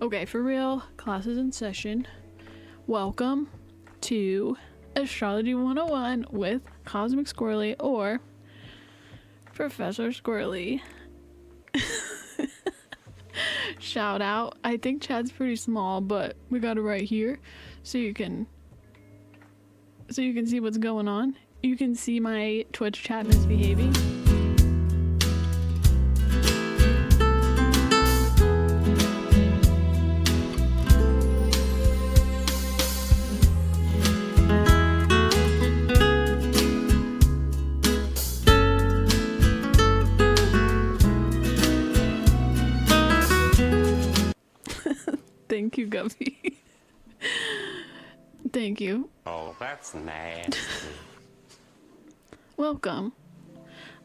Okay, for real, class is in session. Welcome to Astrology 101 with Cosmic Squirrely or Professor Squirrely. Shout out. I think chat's pretty small, but we got it right here so you can see what's going on. You can see my Twitch chat misbehaving. Thank you, Guppy. Thank you. Oh, that's nasty. Welcome.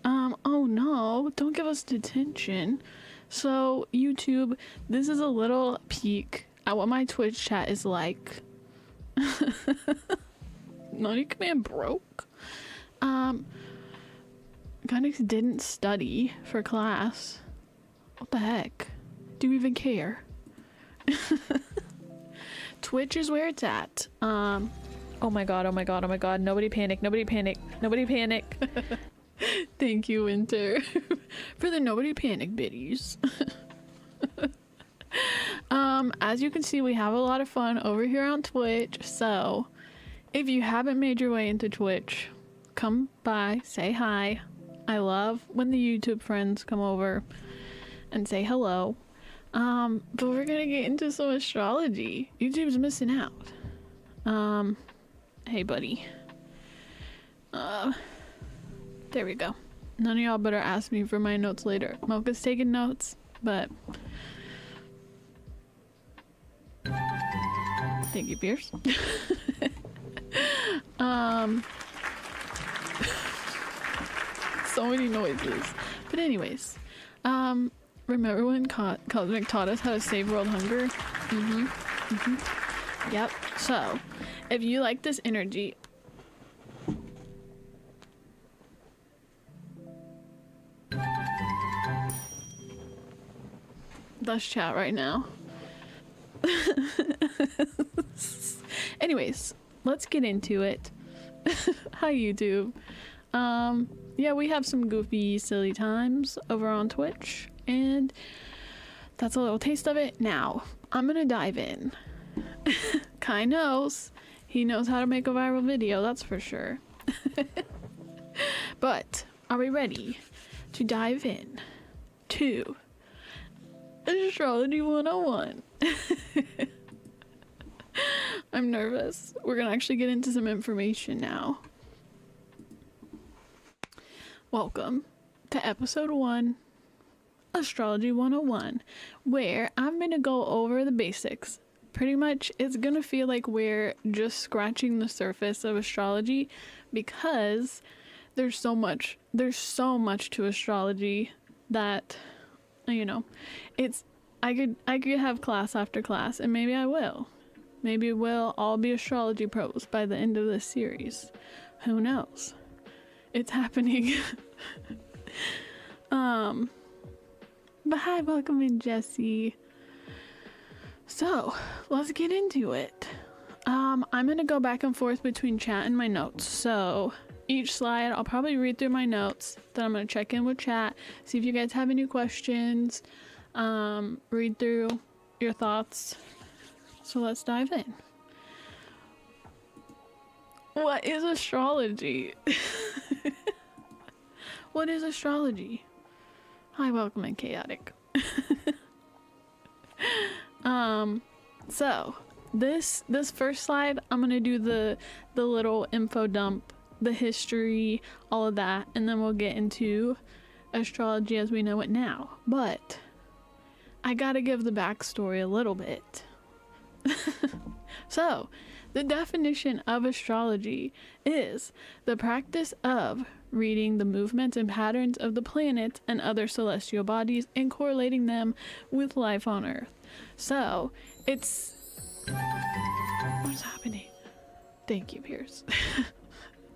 Oh no, don't give us detention. So, YouTube, this is a little peek at what my Twitch chat is like. Naughty Command broke. Gonix didn't study for class. What the heck? Do you even care? Twitch is where it's at. Oh my god, nobody panic. Thank you, Winter, for the nobody panic biddies. As you can see, we have a lot of fun over here on Twitch, so if you haven't made your way into Twitch, come by, say hi. I love when the YouTube friends come over and say hello. But we're gonna get into some astrology. YouTube's missing out. Hey buddy. There we go. None of y'all better ask me for my notes later. Mocha's taking notes, but thank you, Pierce. So many noises. But anyways, remember when Cosmic taught us how to save world hunger? Yep. So, if you like this energy, that's chat right now. Anyways, let's get into it. Hi, YouTube. Yeah, we have some goofy, silly times over on Twitch, and that's a little taste of it. Now, I'm gonna dive in. Kai knows. He knows how to make a viral video, that's for sure. But, are we ready to dive in to Astrology 101? I'm nervous. We're gonna actually get into some information now. Welcome to episode 1, Astrology 101, where I'm gonna go over the basics. Pretty much, it's gonna feel like we're just scratching the surface of astrology because there's so much to astrology that, you know, I could have class after class, and maybe I will. Maybe we'll all be astrology pros by the end of this series. Who knows? It's happening. But hi, welcome in, Jesse. So, let's get into it. I'm gonna go back and forth between chat and my notes. So, each slide, I'll probably read through my notes. Then I'm gonna check in with chat, see if you guys have any questions, read through your thoughts. So let's dive in. What is astrology? What is astrology? Hi, welcome in, Chaotic. So this first slide, I'm gonna do the little info dump, the history, all of that, and then we'll get into astrology as we know it now. But I gotta give the backstory a little bit. So, the definition of astrology is the practice of reading the movements and patterns of the planets and other celestial bodies and correlating them with life on Earth. So, it's... What's happening? Thank you, Pierce.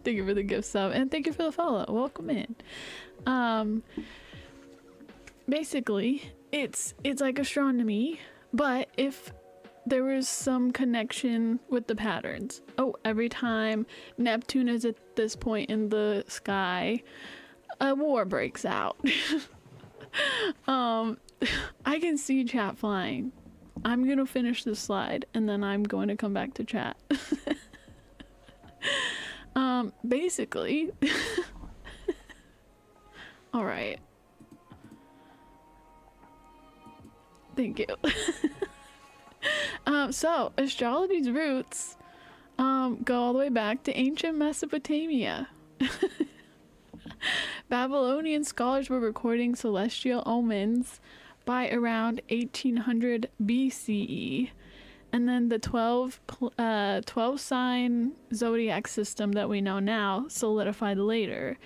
Thank you for the gift sub, and thank you for the follow. Welcome in. Basically, it's like astronomy, But if there was some connection with the patterns, oh, every time Neptune is at this point in the sky, a war breaks out. I can see chat flying. I'm gonna finish this slide and then I'm going to come back to chat. Basically, all right. Thank you. So astrology's roots go all the way back to ancient Mesopotamia. Babylonian scholars were recording celestial omens by around 1800 BCE, and then the 12 sign zodiac system that we know now solidified later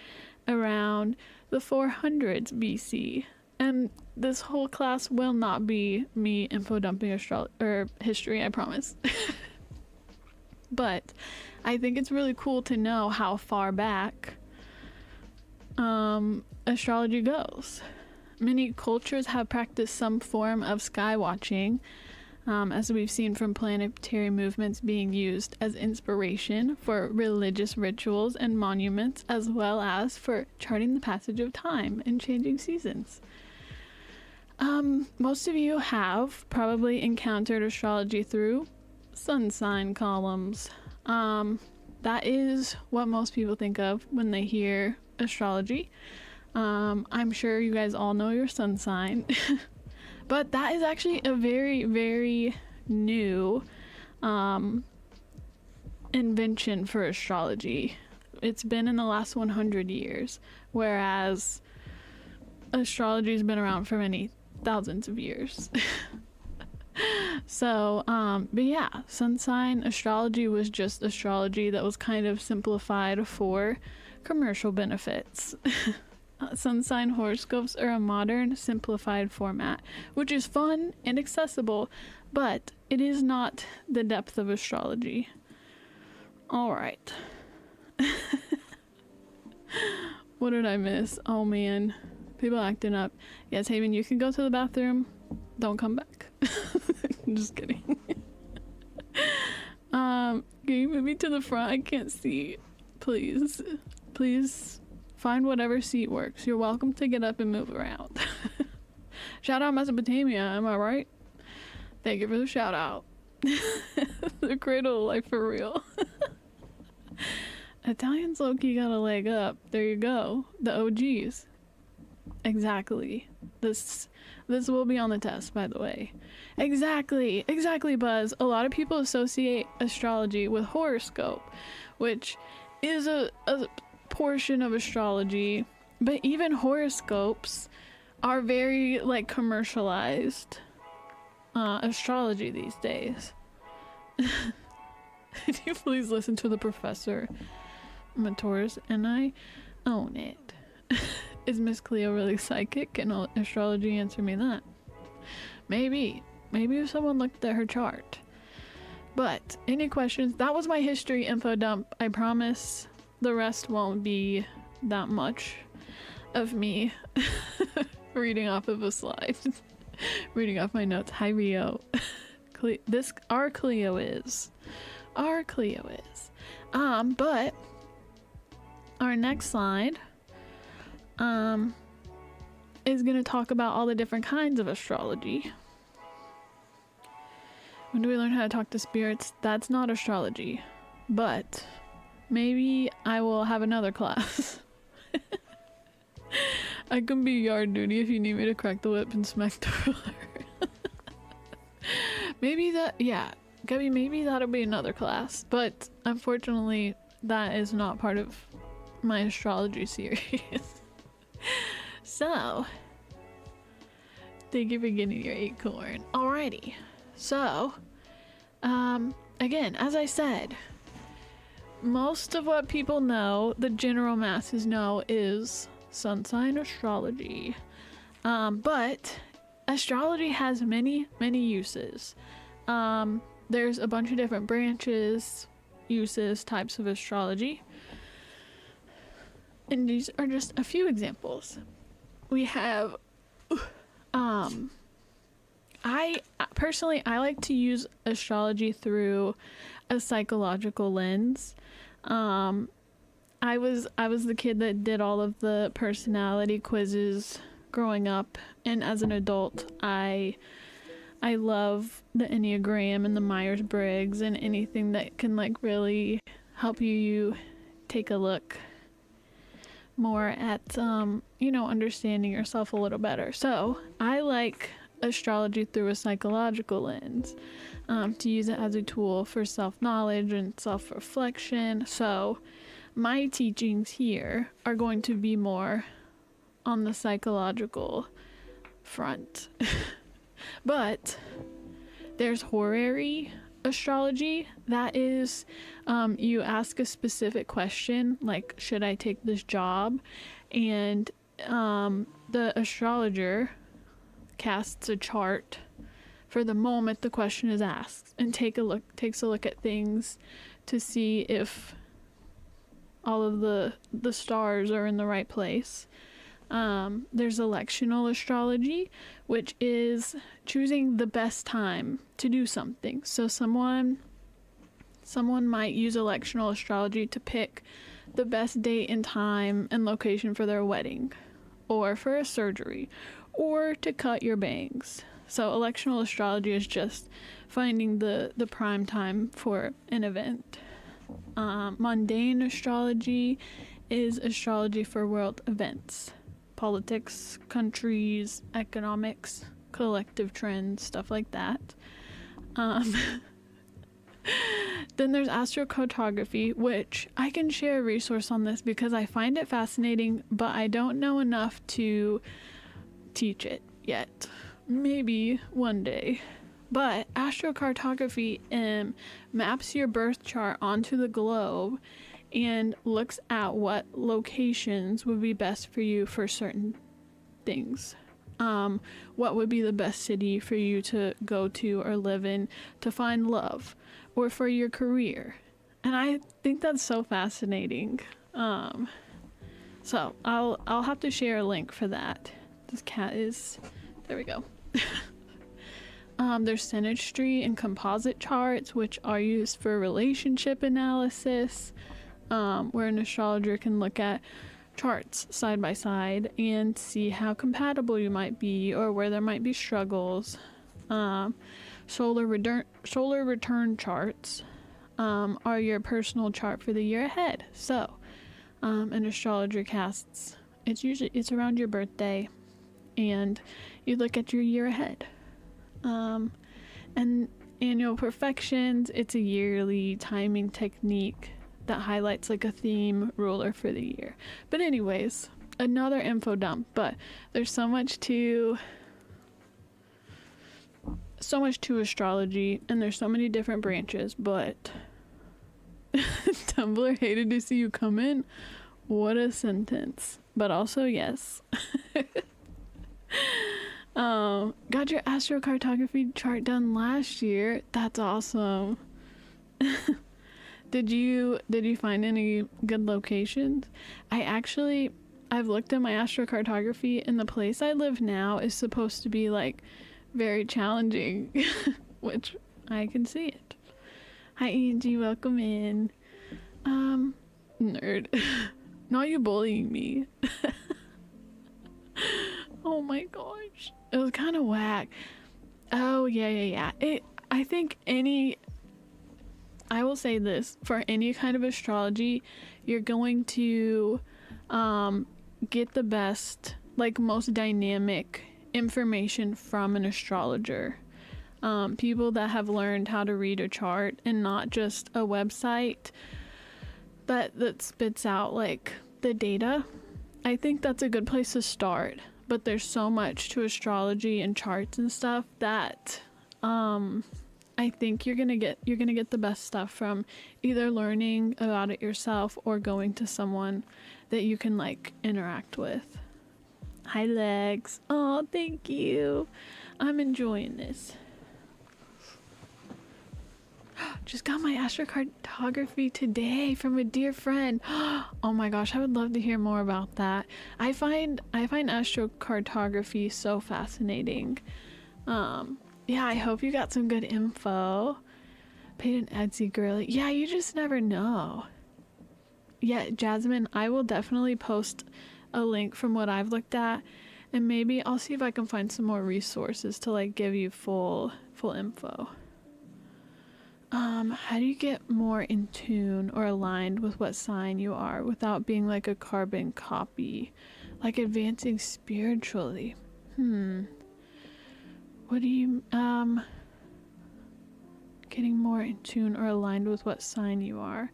around the 400s BC. And this whole class will not be me info dumping history, I promise. But I think it's really cool to know how far back astrology goes. Many cultures have practiced some form of sky watching, as we've seen from planetary movements being used as inspiration for religious rituals and monuments, as well as for charting the passage of time and changing seasons. Most of you have probably encountered astrology through sun sign columns. That is what most people think of when they hear astrology. I'm sure you guys all know your sun sign. But that is actually a very, very new invention for astrology. It's been in the last 100 years, whereas astrology's been around for many thousands of years. So, but yeah, sun sign astrology was just astrology that was kind of simplified for commercial benefits. Sun sign horoscopes are a modern, simplified format, which is fun and accessible, but it is not the depth of astrology. Alright. What did I miss? Oh man. People acting up. Yes, Haven, you can go to the bathroom. Don't come back. I'm just kidding. Can you move me to the front? I can't see. Please. Please. Find whatever seat works. You're welcome to get up and move around. Shout out Mesopotamia, am I right? Thank you for the shout out. The cradle of life for real. Italians low-key got a leg up. There you go. The OGs. Exactly. This will be on the test, by the way. Exactly, Buzz. A lot of people associate astrology with horoscope, which is a portion of astrology, but even horoscopes are very like commercialized astrology these days. Can you please listen to the professor? I'm a Taurus and I own it. Is Miss Cleo really psychic? Can astrology answer me that? Maybe if someone looked at her chart. But any questions? That was my history info dump. I promise the rest won't be that much of me reading off of a slide. Reading off my notes. Hi Rio. Our Cleo is. But our next slide is going to talk about all the different kinds of astrology. When do we learn how to talk to spirits? That's not astrology, but maybe I will have another class. I can be yard duty if you need me to crack the whip and smack the ruler. Gabby, maybe that'll be another class, but unfortunately that is not part of my astrology series. So, thank you for getting your acorn. Alrighty, so, again, as I said, most of what people know, the general masses know, is sun sign astrology. But astrology has many uses. There's a bunch of different branches, uses, types of astrology. And these are just a few examples. We have I personally, I like to use astrology through a psychological lens. um I was the kid that did all of the personality quizzes growing up, and as an adult, I love the Enneagram and the Myers-Briggs and anything that can like really help you take a look more at understanding yourself a little better. So I like astrology through a psychological lens, to use it as a tool for self-knowledge and self-reflection. So my teachings here are going to be more on the psychological front. But there's horary astrology. That is, you ask a specific question, like, should I take this job? And the astrologer casts a chart for the moment the question is asked, and takes a look at things to see if all of the stars are in the right place. There's electional astrology, which is choosing the best time to do something. So someone might use electional astrology to pick the best date and time and location for their wedding, or for a surgery, or to cut your bangs. So electional astrology is just finding the prime time for an event. Mundane astrology is astrology for world events, politics, countries, economics, collective trends, stuff like that. Then there's astrocartography, which I can share a resource on this because I find it fascinating, but I don't know enough to teach it yet. Maybe one day. But astrocartography maps your birth chart onto the globe and looks at what locations would be best for you for certain things. What would be the best city for you to go to or live in to find love, or for your career. And I think that's so fascinating. So I'll have to share a link for that. This cat is, there we go. There's synastry and composite charts, which are used for relationship analysis, where an astrologer can look at charts side by side and see how compatible you might be, or where there might be struggles. Solar return charts are your personal chart for the year ahead. So an astrologer casts, it's around your birthday, and you look at your year ahead. And annual perfections, it's a yearly timing technique that highlights like a theme ruler for the year. But anyways, another info dump, but there's so much to astrology, and there's so many different branches. But Tumblr hated to see you come in. What a sentence. But also yes. Got your astrocartography chart done last year. That's awesome. Did you find any good locations? I've looked at my astrocartography, and the place I live now is supposed to be like very challenging, which I can see it. Hi Angie, welcome in. Nerd. Not you bullying me. Oh my gosh. It was kind of whack. Oh, yeah. I will say this, for any kind of astrology, you're going to get the best, like most dynamic information from an astrologer. People that have learned how to read a chart and not just a website that spits out like the data. I think that's a good place to start. But there's so much to astrology and charts and stuff that I think you're gonna get the best stuff from either learning about it yourself or going to someone that you can like interact with. Hi Lex. Oh, thank you. I'm enjoying this. Just got my astrocartography today from a dear friend. Oh my gosh, I would love to hear more about that. I find astrocartography so fascinating. Yeah, I hope you got some good info. Paid an Etsy girly. Yeah, you just never know. Yeah, Jasmine, I will definitely post a link from what I've looked at, and maybe I'll see if I can find some more resources to like give you full info. How do you get more in tune or aligned with what sign you are without being like a carbon copy? Like advancing spiritually. What do you getting more in tune or aligned with what sign you are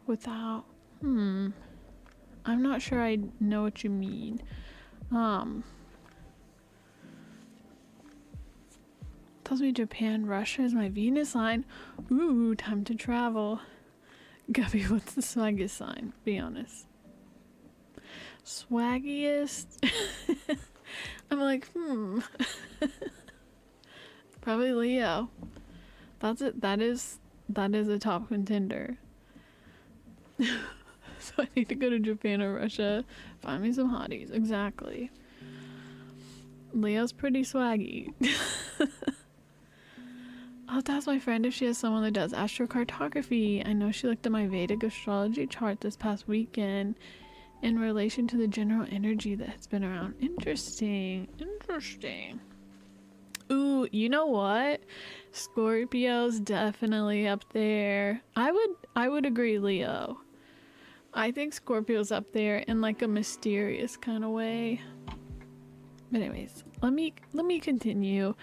without I'm not sure I know what you mean. Tells me Japan, Russia is my Venus sign. Ooh, time to travel. Gubby, what's the swaggiest sign? Be honest. Swaggiest? I'm like, probably Leo. That's it. That is a top contender. So I need to go to Japan or Russia, find me some hotties. Exactly. Leo's pretty swaggy. I'll have to ask my friend if she has someone that does astrocartography. I know she looked at my Vedic astrology chart this past weekend in relation to the general energy that has been around. Interesting. Ooh, you know what? Scorpio's definitely up there. I would agree, Leo. I think Scorpio's up there in like a mysterious kind of way. But anyways, let me continue.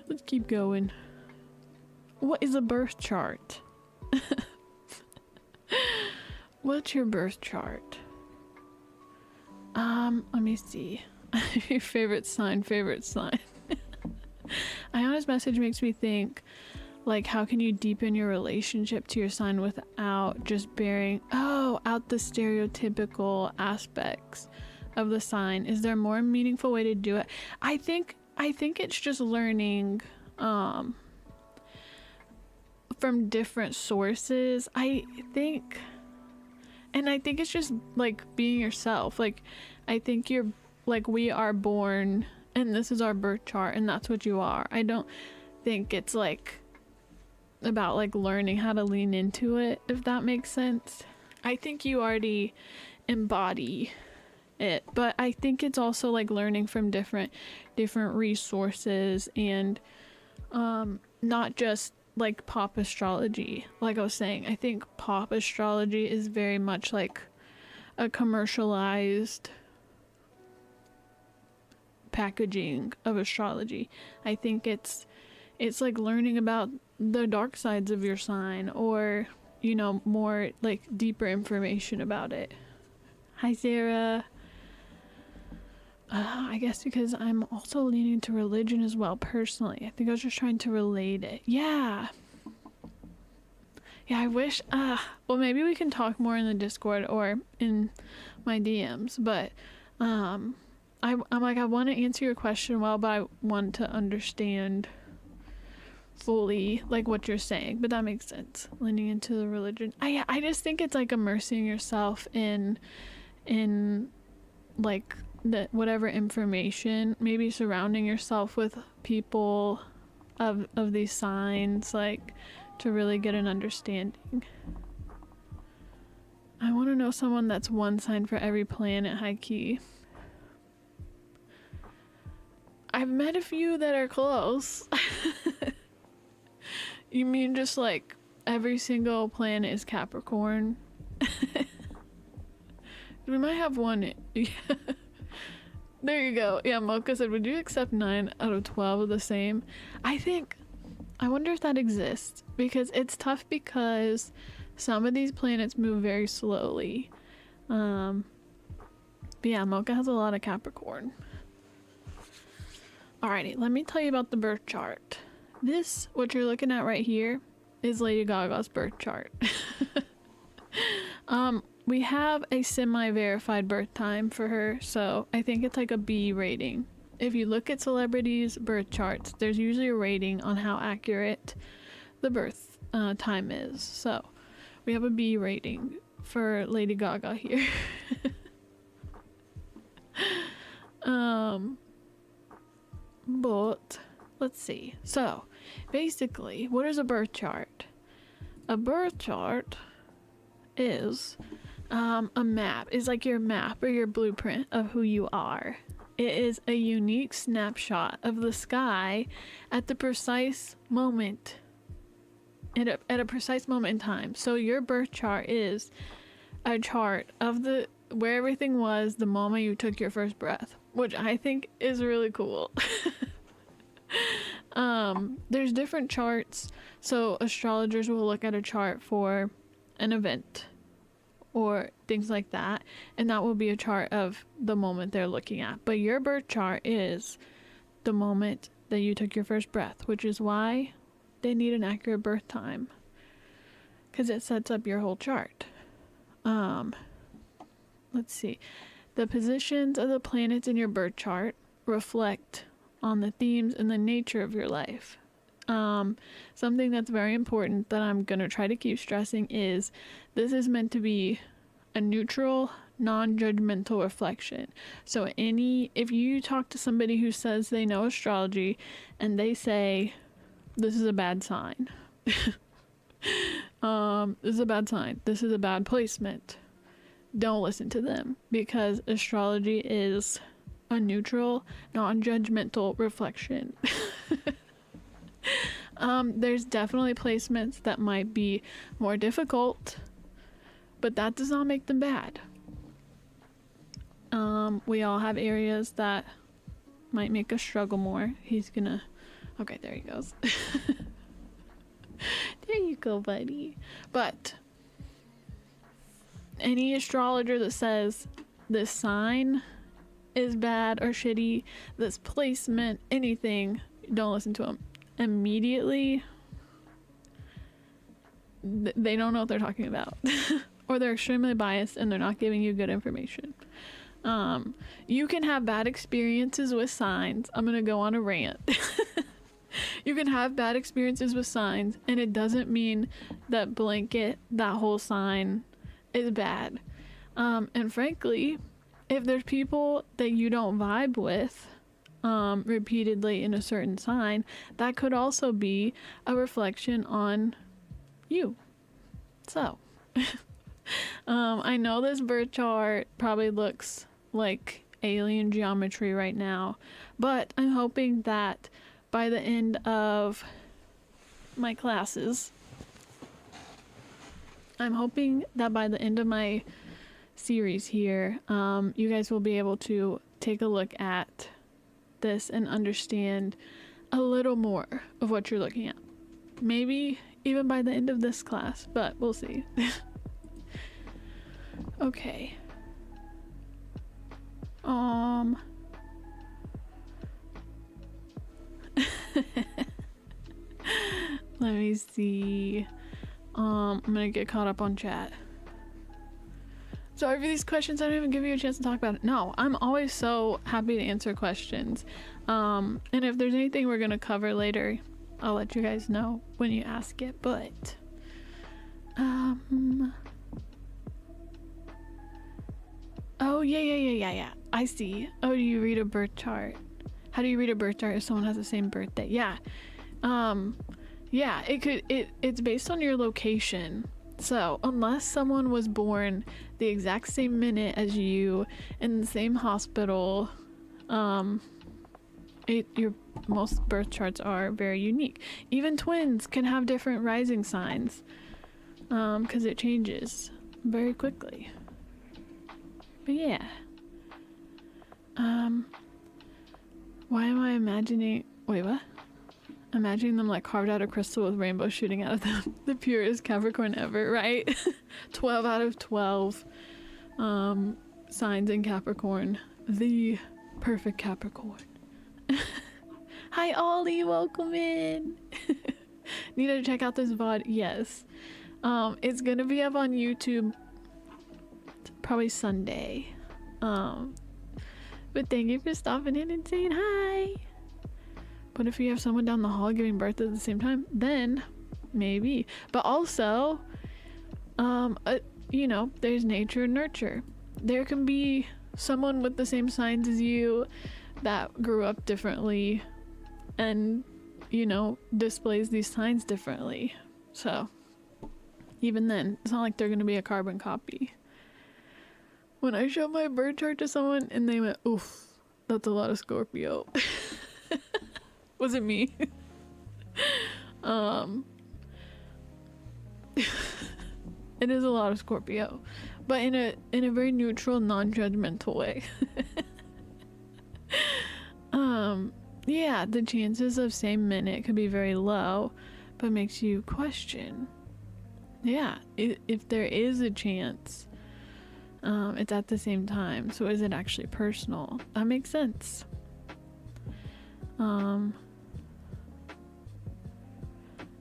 Let's keep going. What is a birth chart? What's your birth chart? Let me see. Your favorite sign. Iona's message makes me think, like, how can you deepen your relationship to your sign without just bearing out the stereotypical aspects of the sign? Is there a more meaningful way to do it? I think it's just learning from different sources. I think it's just like being yourself. Like, I think you're like, we are born and this is our birth chart and that's what you are. I don't think it's like about like learning how to lean into it, if that makes sense. I think you already embody it, but I think it's also like learning from different resources and not just like pop astrology. Like I was saying, I think pop astrology is very much like a commercialized packaging of astrology. I think it's like learning about the dark sides of your sign, or you know, more like deeper information about it. Hi Sarah. I guess because I'm also leaning to religion as well personally. I think I was just trying to relate it. Yeah, I wish well, maybe we can talk more in the Discord or in my DMs, but I'm like, I want to answer your question well, but I want to understand fully like what you're saying. But that makes sense, leaning into the religion. I just think it's like immersing yourself in like the whatever information, maybe surrounding yourself with people of these signs, like to really get an understanding. I want to know someone that's one sign for every planet, high key. I've met a few that are close. You mean just like every single planet is Capricorn? We might have one. Yeah. There you go. Yeah, Mocha said, would you accept 9 out of 12 of the same? I wonder if that exists, because it's tough because some of these planets move very slowly. But yeah, Mocha has a lot of Capricorn. Alrighty, let me tell you about the birth chart. This, what you're looking at right here, is Lady Gaga's birth chart. We have a semi-verified birth time for her, so I think it's like a B rating. If you look at celebrities' birth charts, there's usually a rating on how accurate the birth time is. So we have a B rating for Lady Gaga here. But let's see. So basically, what is a birth chart? A birth chart is a map. Is like your map or your blueprint of who you are. It is a unique snapshot of the sky at the precise moment, at a precise moment in time. So your birth chart is a chart of where everything was the moment you took your first breath, which I think is really cool. There's different charts. So astrologers will look at a chart for an event or things like that, and that will be a chart of the moment they're looking at. But your birth chart is the moment that you took your first breath, which is why they need an accurate birth time, because it sets up your whole chart. Let's see. The positions of the planets in your birth chart reflect on the themes and the nature of your life. Something that's very important that I'm gonna try to keep stressing is this is meant to be a neutral, non-judgmental reflection. So if you talk to somebody who says they know astrology and they say this is a bad sign, this is a bad sign, this is a bad placement, don't listen to them, because astrology is a neutral, non-judgmental reflection. There's definitely placements that might be more difficult, but that does not make them bad. We all have areas that might make us struggle more. Okay, there he goes. There you go, buddy. But any astrologer that says this sign is bad or shitty, this placement, anything, don't listen to them. Immediately, they don't know what they're talking about. Or they're extremely biased and they're not giving you good information. You can have bad experiences with signs. I'm gonna go on a rant. You can have bad experiences with signs, and it doesn't mean that blanket that whole sign is bad. And frankly, if there's people that you don't vibe with repeatedly in a certain sign, that could also be a reflection on you. So I know this birth chart probably looks like alien geometry right now, but I'm hoping that by the end of my classes, I'm hoping that by the end of my series here, you guys will be able to take a look at this and understand a little more of what you're looking at. Maybe even by the end of this class, but we'll see. Okay. Let me see. I'm gonna get caught up on chat. Sorry for these questions. I don't even give you a chance to talk about it. No, I'm always so happy to answer questions. And if there's anything we're gonna cover later, I'll let you guys know when you ask it. But oh yeah. I see. Oh, do you read a birth chart? How do you read a birth chart if someone has the same birthday? Yeah. Yeah, it's based on your location. So unless someone was born the exact same minute as you in the same hospital, most birth charts are very unique. Even twins can have different rising signs, because it changes very quickly. But yeah. Why am I imagining? Wait, what? Imagining them like carved out of crystal with rainbows shooting out of them. The purest Capricorn ever, right? 12 out of 12 signs in Capricorn. The perfect Capricorn. Hi Ollie, welcome in. Need to check out this VOD? Yes. It's gonna be up on YouTube probably Sunday. But thank you for stopping in and saying hi. But if you have someone down the hall giving birth at the same time, then maybe. But also, there's nature and nurture. There can be someone with the same signs as you that grew up differently and, you know, displays these signs differently. So even then, it's not like they're going to be a carbon copy. When I showed my birth chart to someone and they went, oof, that's a lot of Scorpio. Was it me? It is a lot of Scorpio, but in a very neutral, non-judgmental way. Yeah, the chances of same minute could be very low, but makes you question. Yeah, if there is a chance, it's at the same time. So is it actually personal? That makes sense.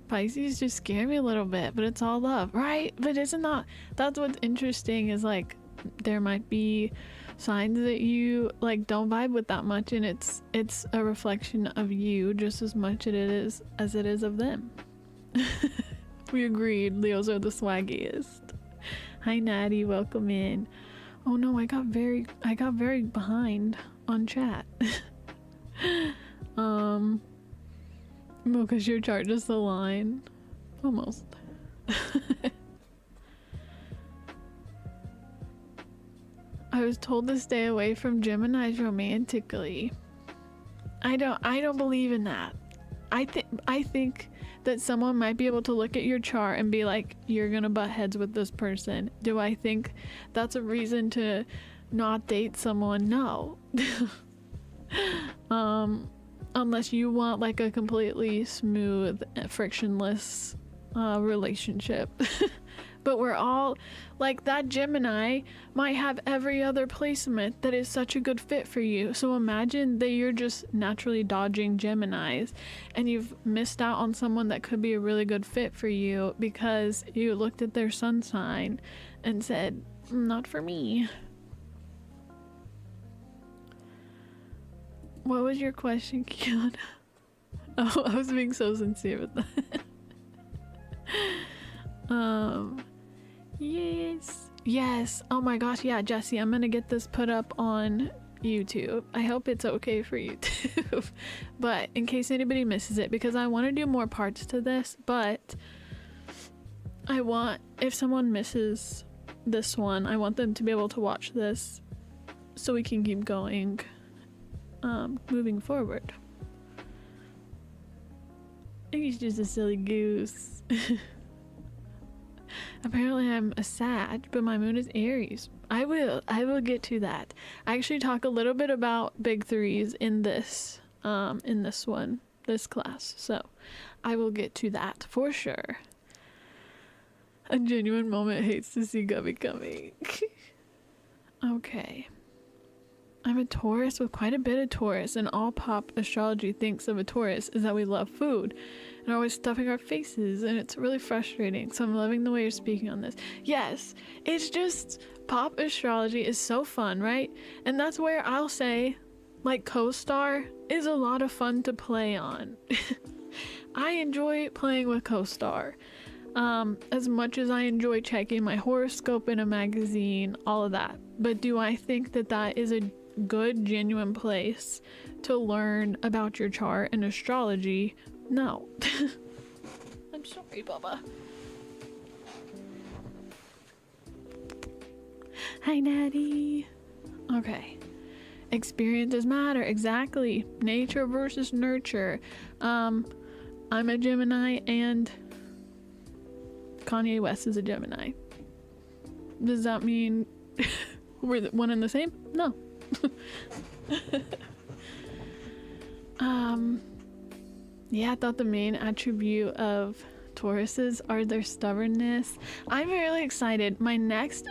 Pisces just scare me a little bit, but it's all love, right? But that's what's interesting, is like there might be signs that you like don't vibe with that much, and it's a reflection of you just as much as it is of them. We agreed, Leos are the swaggiest. Hi Natty, welcome in. Oh no, I got very behind on chat. Because your chart just aligned. Almost. I was told to stay away from Geminis romantically. I don't believe in that. I think that someone might be able to look at your chart and be like, you're gonna butt heads with this person. Do I think that's a reason to not date someone? No. Unless you want like a completely smooth, frictionless relationship. But we're all like, that Gemini might have every other placement that is such a good fit for you. So imagine that you're just naturally dodging Geminis and you've missed out on someone that could be a really good fit for you because you looked at their sun sign and said, not for me. What was your question, Kiana? Oh, I was being so sincere with that. Yes. Oh my gosh, yeah, Jesse, I'm gonna get this put up on YouTube. I hope it's okay for YouTube. But in case anybody misses it, because I want to do more parts to this, but if someone misses this one, I want them to be able to watch this so we can keep going. Moving forward. I think he's just a silly goose. Apparently I'm a Sag, but my moon is Aries. I will get to that. I actually talk a little bit about big threes in this class. So I will get to that for sure. A genuine moment hates to see Gubby coming. Okay. I'm a Taurus with quite a bit of Taurus, and all pop astrology thinks of a Taurus is that we love food and are always stuffing our faces, and it's really frustrating. So I'm loving the way you're speaking on this. Yes, it's just pop astrology is so fun, right? And that's where I'll say, like, co-star is a lot of fun to play on. I enjoy playing with co-star as much as I enjoy checking my horoscope in a magazine, all of that. But do I think that that is a good, genuine place to learn about your chart and astrology? No. I'm sorry, Bubba. Hi, Natty. Okay. Experiences matter. Exactly. Nature versus nurture. I'm a Gemini and Kanye West is a Gemini. Does that mean we're one and the same? No. Yeah, I thought the main attribute of Tauruses are their stubbornness. I'm really excited. My next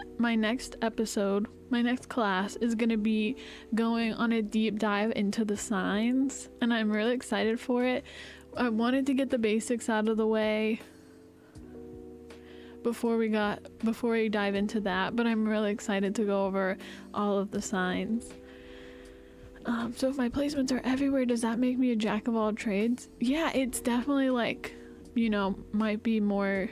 episode, my next class is gonna be going on a deep dive into the signs, and I'm really excited for it. I wanted to get the basics out of the way before we dive into that, but I'm really excited to go over all of the signs. So if my placements are everywhere, does that make me a jack of all trades? Yeah, it's definitely like, you know, might be more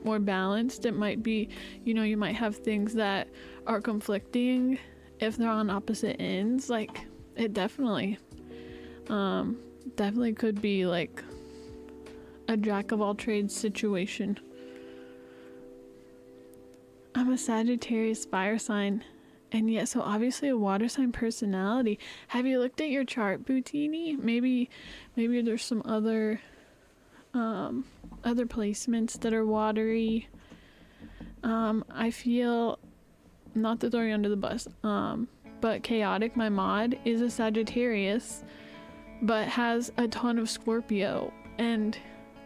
balanced. It might be, you know, you might have things that are conflicting if they're on opposite ends. Like, it definitely definitely could be like a jack of all trades situation. I'm a Sagittarius fire sign, and yet so obviously a water sign personality. Have you looked at your chart, Boutini? Maybe there's some other placements that are watery. I feel, not to throw you under the bus, but Chaotic, my mod, is a Sagittarius, but has a ton of Scorpio, and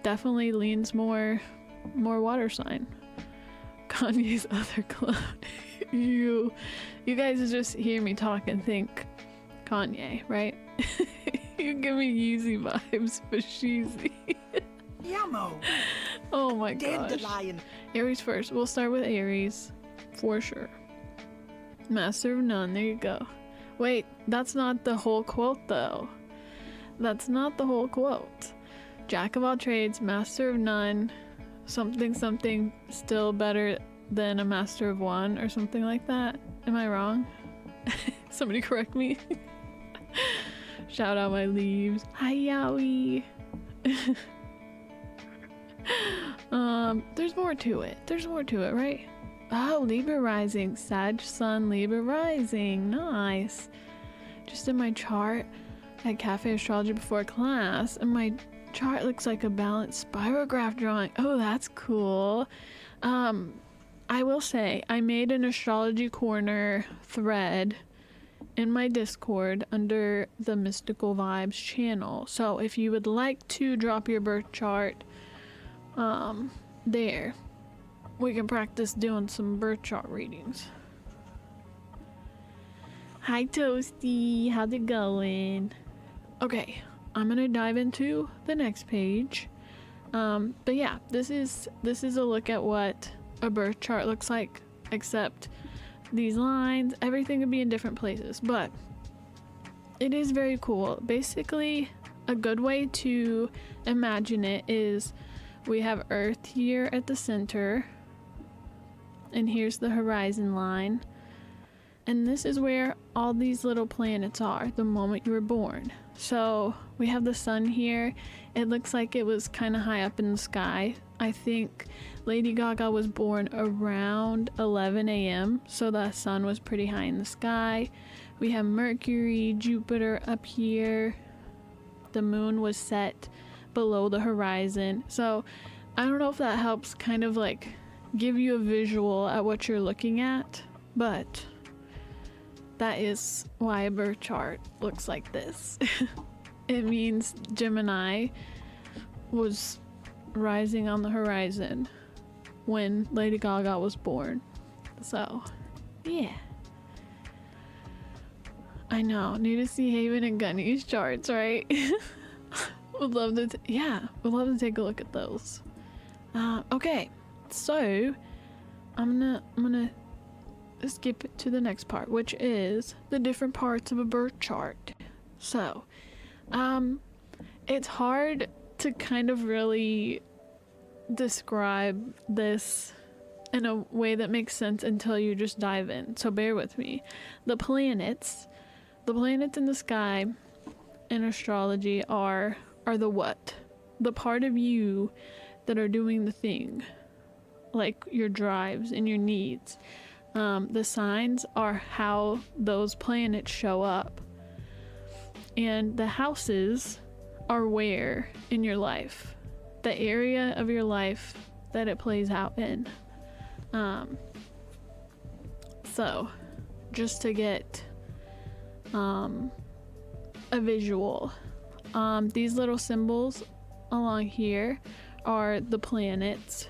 definitely leans more water sign. Kanye's other clone. you guys just hear me talk and think Kanye, right? You give me Yeezy vibes, but Sheezy. Yamo. Oh my gosh. Dandelion. Aries first. We'll start with Aries, for sure. Master of None. There you go. Wait, that's not the whole quote though. That's not the whole quote. Jack of all trades, master of none, something still better than a master of one, or something like that. Am I wrong? Somebody correct me. Shout out my leaves. Hi Yowie. There's more to it, right? Oh, Libra rising. Sag sun, Libra rising. Nice. Just in my chart at Cafe Astrology before class, and my chart looks like a balanced spirograph drawing. Oh, that's cool. I will say, I made an astrology corner thread in my Discord under the Mystical Vibes channel. So if you would like to drop your birth chart there, we can practice doing some birth chart readings. Hi Toasty, how's it going? Okay, I'm gonna dive into the next page. But yeah, this is a look at what a birth chart looks like, except these lines, everything could be in different places, but it is very cool. Basically, a good way to imagine it is we have Earth here at the center, and here's the horizon line, and this is where all these little planets are the moment you were born. So we have the sun here. It looks like it was kind of high up in the sky. I think Lady Gaga was born around 11 a.m. so the sun was pretty high in the sky. We have Mercury, Jupiter up here. The moon was set below the horizon. So I don't know if that helps kind of like give you a visual at what you're looking at, but that is why a birth chart looks like this. It means Gemini was rising on the horizon when Lady Gaga was born. So, yeah. I know. Need to see Haven and Gunny's charts, right? Would love to take a look at those. Okay, so I'm gonna skip to the next part, which is the different parts of a birth chart. So, it's hard to kind of really describe this in a way that makes sense until you just dive in. So bear with me. The planets in the sky in astrology are the what? The part of you that are doing the thing, like your drives and your needs. The signs are how those planets show up, and the houses are where in your life, the area of your life that it plays out in. So just to get a visual, these little symbols along here are the planets.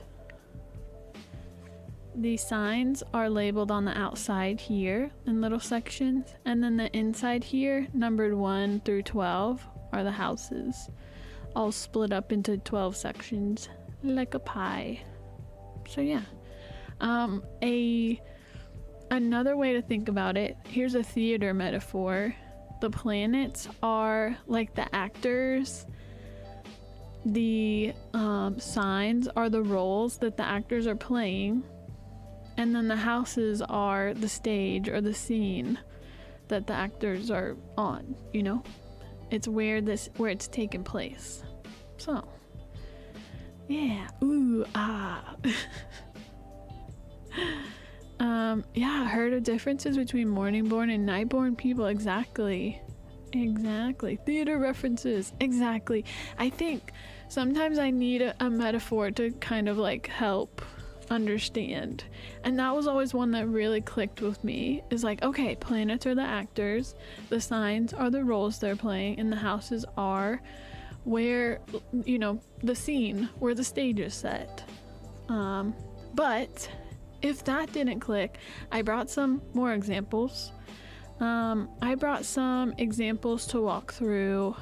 These signs are labeled on the outside here in little sections, and then the inside here, numbered 1 through 12, are the houses, all split up into 12 sections like a pie. So yeah, another way to think about it, here's a theater metaphor. The planets are like the actors. The signs are the roles that the actors are playing, and then the houses are the stage or the scene that the actors are on, you know? It's where it's taken place. So, yeah. Ooh, ah. Yeah, heard of differences between morning-born and night-born people. Exactly. Theater references. Exactly. I think sometimes I need a metaphor to kind of like help understand, and that was always one that really clicked with me. Is like, okay, planets are the actors, the signs are the roles they're playing, and the houses are where, you know, the scene where the stage is set. But if that didn't click, I brought some more examples. I brought some examples to walk through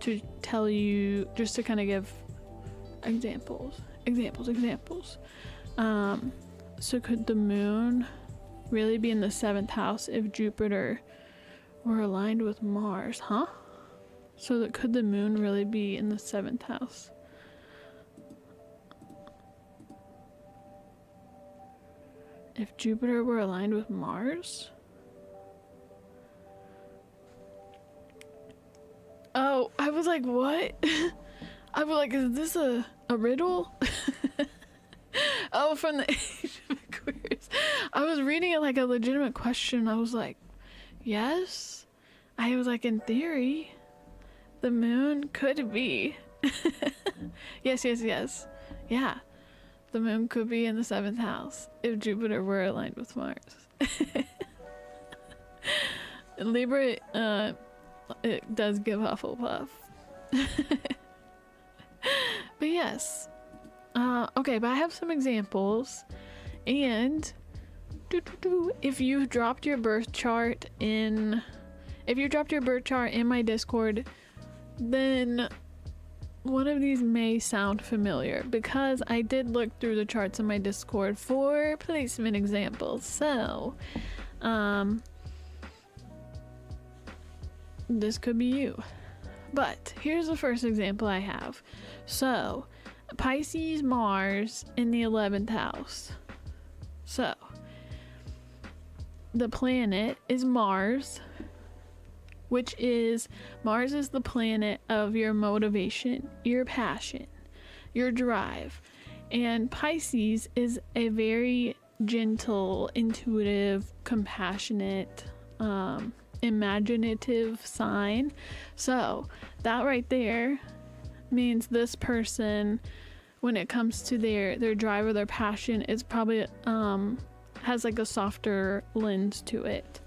to tell you, just to kind of give examples. So could the moon really be in the 7th house if Jupiter were aligned with Mars? Huh? So that could the moon really be in the 7th house? If Jupiter were aligned with Mars? Oh, I was like, what? I was like, is this a riddle? Oh, from the Age of Aquarius. I was reading it like a legitimate question. I was like, yes. I was like, in theory, the moon could be. Yes. Yeah. The moon could be in the 7th house if Jupiter were aligned with Mars. Libra, it does give Hufflepuff. But yes. Okay, but I have some examples. And if you dropped your birth chart in my Discord, then one of these may sound familiar, because I did look through the charts in my Discord for placement examples. So, this could be you. But here's the first example I have. So, Pisces Mars in the 11th house. So, the planet is Mars, which is, Mars is the planet of your motivation, your passion, your drive. And Pisces is a very gentle, intuitive, compassionate, imaginative sign. So that right there means this person, when it comes to their drive or their passion, it's probably has like a softer lens to it.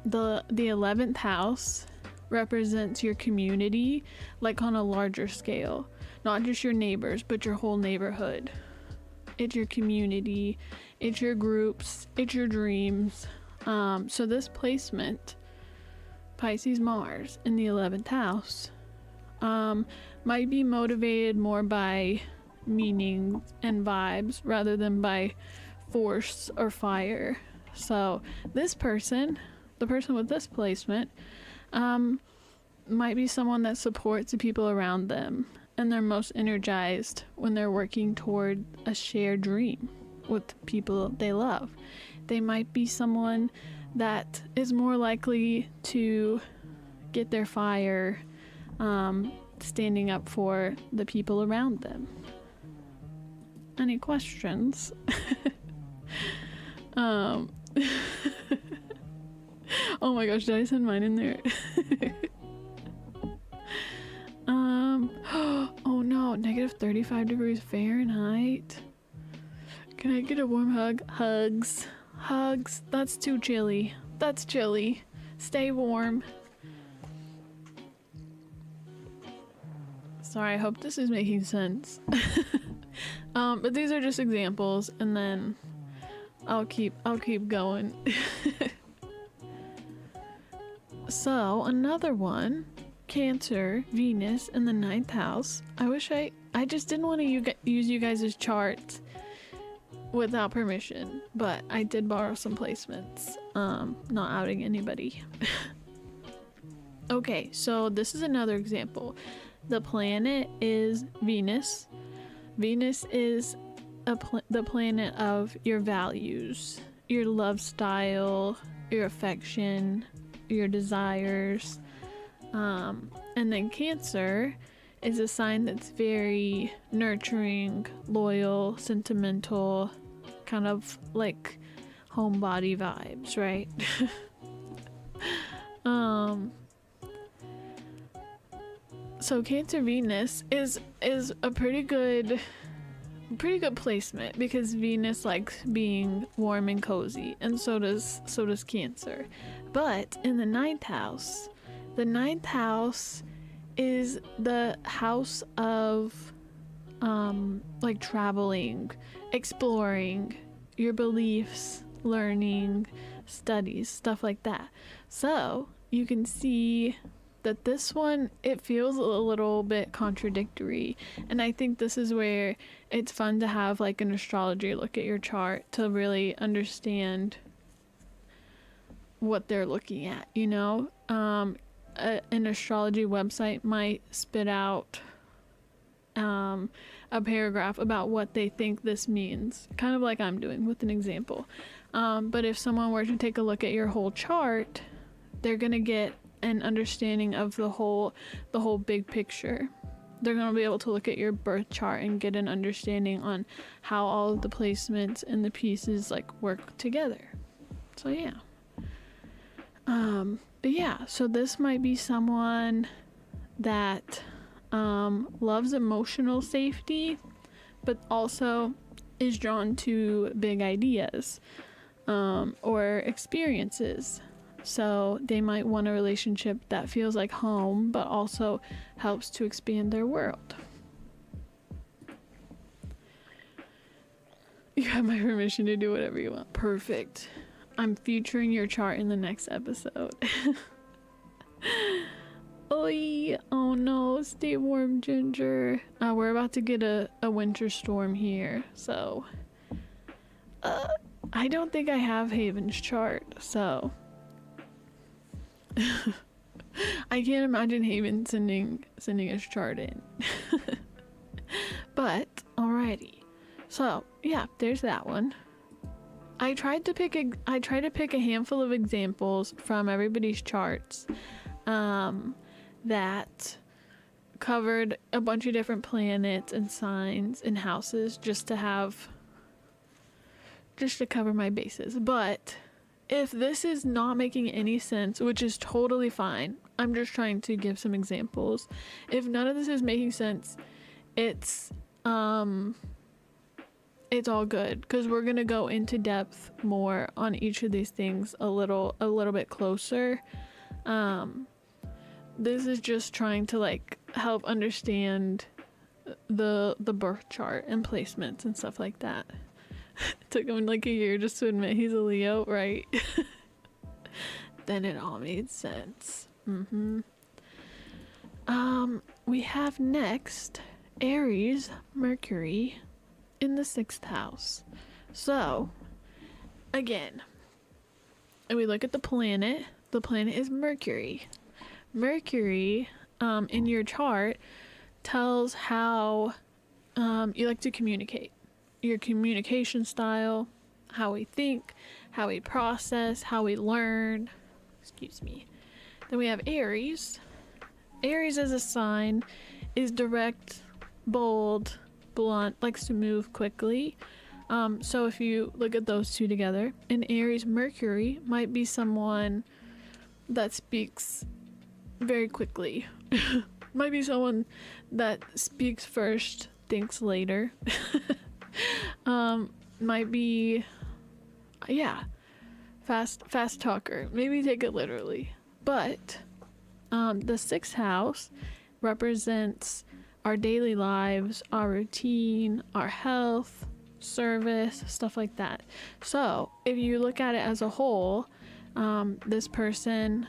The 11th house represents your community, like on a larger scale, not just your neighbors, but your whole neighborhood. It's your community, it's your groups, it's your dreams. So this placement, Pisces Mars in the 11th house, might be motivated more by meaning and vibes rather than by force or fire. So this person, the person with this placement, might be someone that supports the people around them, and they're most energized when they're working toward a shared dream with people they love. They might be someone that is more likely to get their fire standing up for the people around them. Any questions? Oh my gosh, did I send mine in there? Oh no, -35 degrees Fahrenheit. Can I get a warm hug? Hugs. That's too chilly. That's chilly. Stay warm. Sorry, I hope this is making sense. But these are just examples, and then I'll keep going. So another one, Cancer, Venus in the 9th house. I just didn't want to use you guys' charts without permission, but I did borrow some placements. Not outing anybody. Okay, so this is another example. The planet is Venus. Venus is the planet of your values, your love style, your affection, your desires. And then Cancer is a sign that's very nurturing, loyal, sentimental, kind of like homebody vibes, right? So Cancer Venus is a pretty good placement, because Venus likes being warm and cozy, and so does Cancer. But in the ninth house is the house of like traveling, exploring, your beliefs, learning, studies, stuff like that. So you can see that this one, it feels a little bit contradictory, and I think this is where it's fun to have like an astrology look at your chart to really understand what they're looking at, you know. An astrology website might spit out a paragraph about what they think this means, kind of like I'm doing with an example. But if someone were to take a look at your whole chart, they're gonna get an understanding of the whole big picture. They're gonna be able to look at your birth chart and get an understanding on how all of the placements and the pieces like work together. So yeah. But yeah, so this might be someone that loves emotional safety, but also is drawn to big ideas or experiences. So they might want a relationship that feels like home, but also helps to expand their world. You have my permission to do whatever you want. Perfect. I'm featuring your chart in the next episode. Oy, oh no, stay warm, Ginger. We're about to get a winter storm here, so I don't think I have Haven's chart, so I can't imagine Haven sending his chart in. But alrighty, so yeah, there's that one. I tried to pick a handful of examples from everybody's charts that covered a bunch of different planets and signs and houses, just to cover my bases. But if this is not making any sense, which is totally fine, I'm just trying to give some examples. If none of this is making sense, it's all good, because we're gonna go into depth more on each of these things a little bit closer. This is just trying to like help understand the birth chart and placements and stuff like that. It took him like a year just to admit he's a Leo, right? Then it all made sense. We have next Aries, Mercury in the 6th house. So again, and we look at the planet is Mercury. Mercury in your chart tells how you like to communicate, your communication style, how we think, how we process, how we learn. Excuse me. Then we have Aries. Aries as a sign is direct, bold, blunt, likes to move quickly. So if you look at those two together, an Aries Mercury might be someone that speaks very quickly. Might be someone that speaks first, thinks later. Might be, fast talker. Maybe take it literally. But the 6th house represents our daily lives, our routine, our health, service, stuff like that. So if you look at it as a whole, this person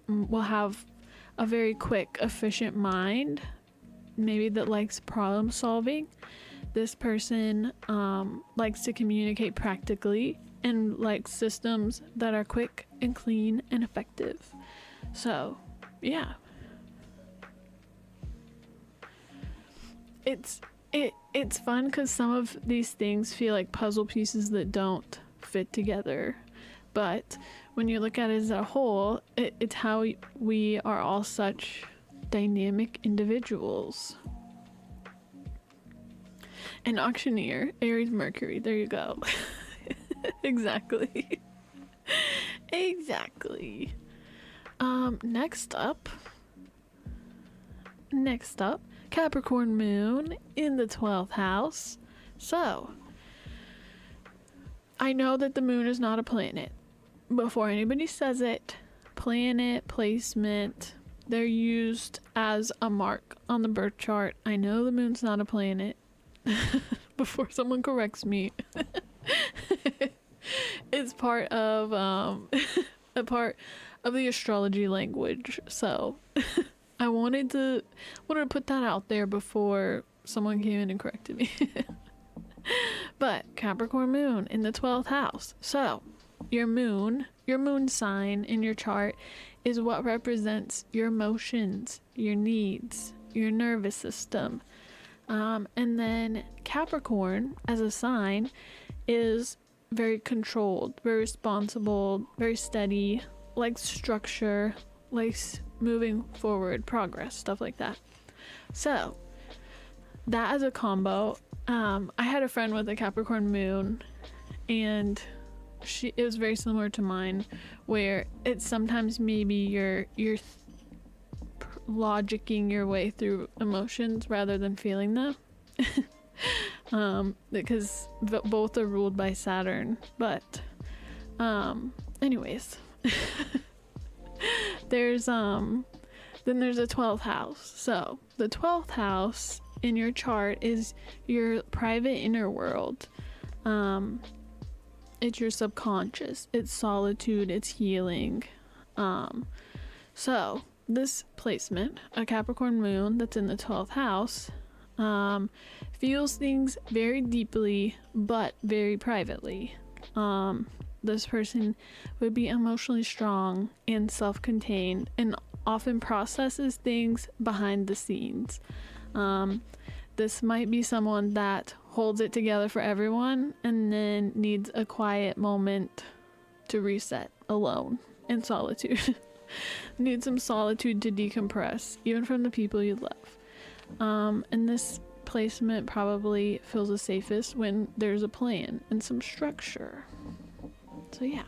will have a very quick, efficient mind, maybe that likes problem solving. This person likes to communicate practically and likes systems that are quick and clean and effective. So yeah, it's fun because some of these things feel like puzzle pieces that don't fit together, but when you look at it as a whole, it's how we are all such dynamic individuals. An auctioneer, Aries Mercury, there you go. Exactly. Exactly. Next up, Capricorn moon in the 12th house. So, I know that the moon is not a planet. Before anybody says it, planet, placement, they're used as a mark on the birth chart. I know the moon's not a planet. Before someone corrects me. It's part of a part of the astrology language. So I wanted to put that out there before someone came in and corrected me. But Capricorn moon in the 12th house. So your moon sign in your chart is what represents your emotions, your needs, your nervous system. And then Capricorn as a sign is very controlled, very responsible, very steady, likes structure, likes moving forward, progress, stuff like that. So that as a combo, I had a friend with a Capricorn moon, and it was very similar to mine, where it's sometimes maybe you're logicking your way through emotions rather than feeling them. Because both are ruled by Saturn. But anyways, there's then there's a 12th house. So the 12th house in your chart is your private inner world. It's your subconscious, it's solitude, it's healing. So this placement, a Capricorn moon that's in the 12th house, feels things very deeply but very privately. This person would be emotionally strong and self-contained and often processes things behind the scenes. This might be someone that holds it together for everyone and then needs a quiet moment to reset alone in solitude. Need some solitude to decompress, even from the people you love. And this placement probably feels the safest when there's a plan and some structure. So yeah.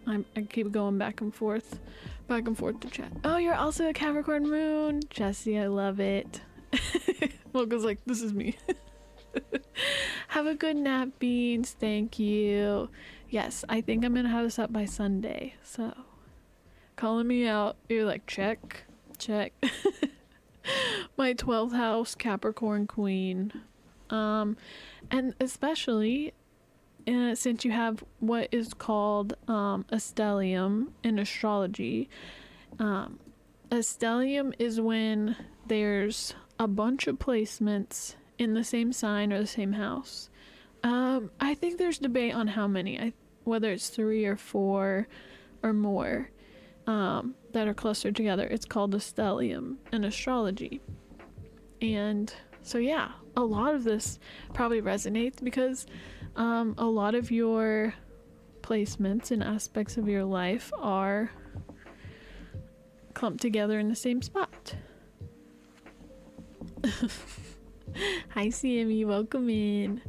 I keep going back and forth to chat. Oh, you're also a Capricorn moon. Jessie, I love it. Well, because like, this is me. Have a good nap, Beans. Thank you. Yes, I think I'm gonna have this up by Sunday. So, calling me out. You're like, check. My 12th house Capricorn queen. And especially since you have what is called a stellium in astrology. A stellium is when there's a bunch of placements in the same sign or the same house. I think there's debate on how many, whether it's 3 or 4 or more that are clustered together. It's called a stellium in astrology. And so yeah, a lot of this probably resonates because a lot of your placements and aspects of your life are clumped together in the same spot. Hi CME, welcome in.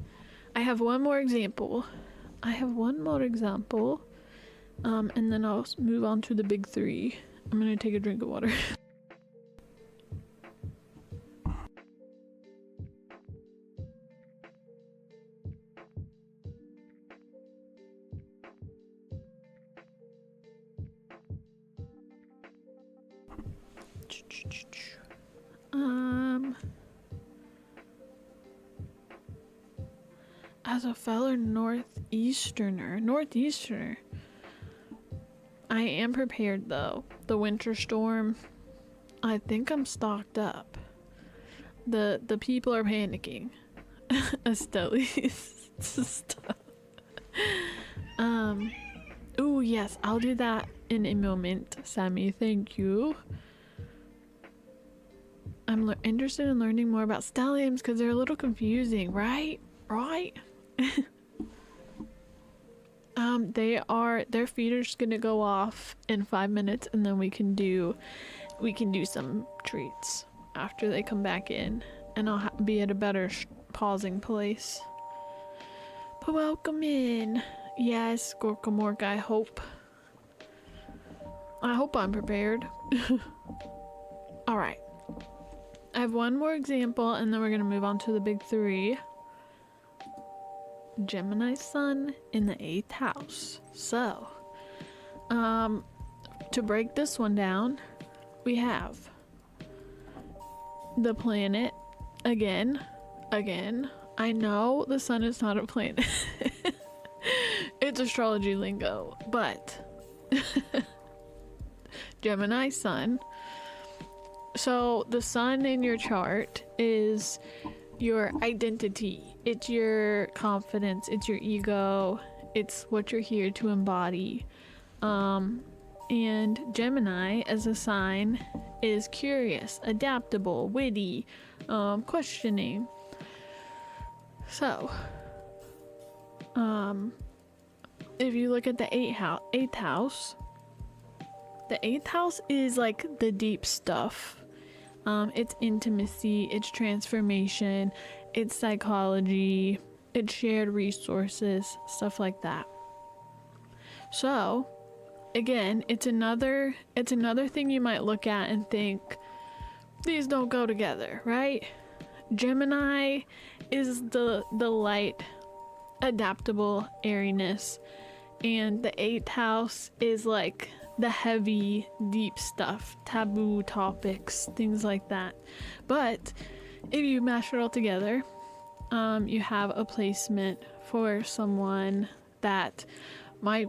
I have one more example. And then I'll move on to the big 3. I'm gonna take a drink of water. As a fellow northeasterner, I am prepared though. The winter storm, I think I'm stocked up. The people are panicking. Astelli's stuff. Oh yes, I'll do that in a moment, Sammy. Thank you. I'm interested in learning more about stelliums because they're a little confusing, right? Their feet are just gonna go off in 5 minutes, and then we can do some treats after they come back in, and I'll be at a better pausing place. But welcome in. Yes, Gorkamork, I hope I'm prepared. Alright. I have one more example, and then we're gonna move on to the big three. Gemini sun in the 8th house. So, to break this one down, we have the planet again. I know the sun is not a planet. It's astrology lingo, but Gemini sun. So the sun in your chart is your identity. It's your confidence. It's your ego. It's what you're here to embody. And Gemini as a sign is curious, adaptable, witty, questioning. So, if you look at the 8th house, the 8th house is like the deep stuff. It's intimacy, it's transformation, it's psychology, it's shared resources, stuff like that. So, again, it's another thing you might look at and think, these don't go together, right? Gemini is the light, adaptable airiness, and the 8th house is like the heavy, deep stuff, taboo topics, things like that. But if you mash it all together, you have a placement for someone that might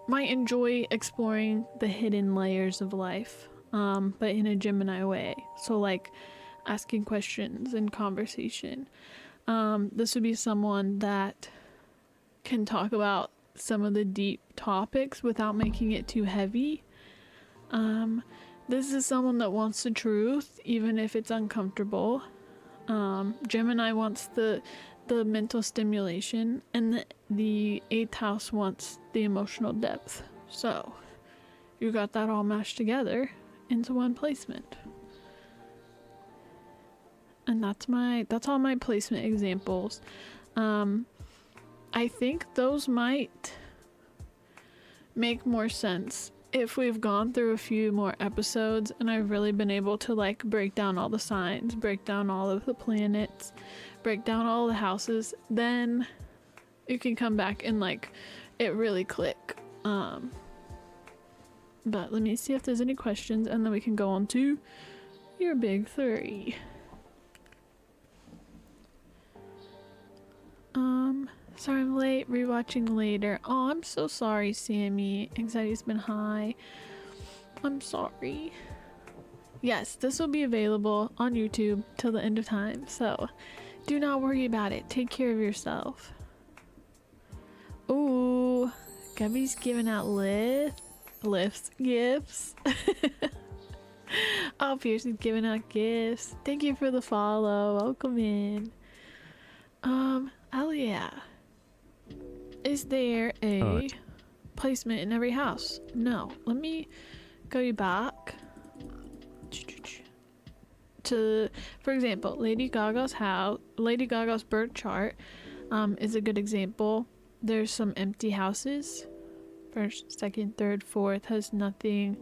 enjoy exploring the hidden layers of life, but in a Gemini way. So like asking questions and conversation. This would be someone that can talk about some of the deep topics without making it too heavy. This is someone that wants the truth, even if it's uncomfortable. Gemini wants the mental stimulation, and the 8th house wants the emotional depth. So you got that all mashed together into one placement. And that's all my placement examples. I think those might make more sense if we've gone through a few more episodes and I've really been able to like break down all the signs, break down all of the planets, break down all the houses. Then you can come back and like it really click. But let me see if there's any questions, and then we can go on to your big three. Sorry I'm late, rewatching later. Oh, I'm so sorry, Sammy. Anxiety's been high. I'm sorry. Yes, this will be available on YouTube till the end of time, so do not worry about it. Take care of yourself. Ooh, Gabby's giving out gifts. Oh, Piercy's giving out gifts. Thank you for the follow. Welcome in. Oh yeah. Is there a placement in every house? No. Let me go back to, for example, Lady Gaga's birth chart is a good example. There's some empty houses. 1st, 2nd, 3rd, 4th has nothing.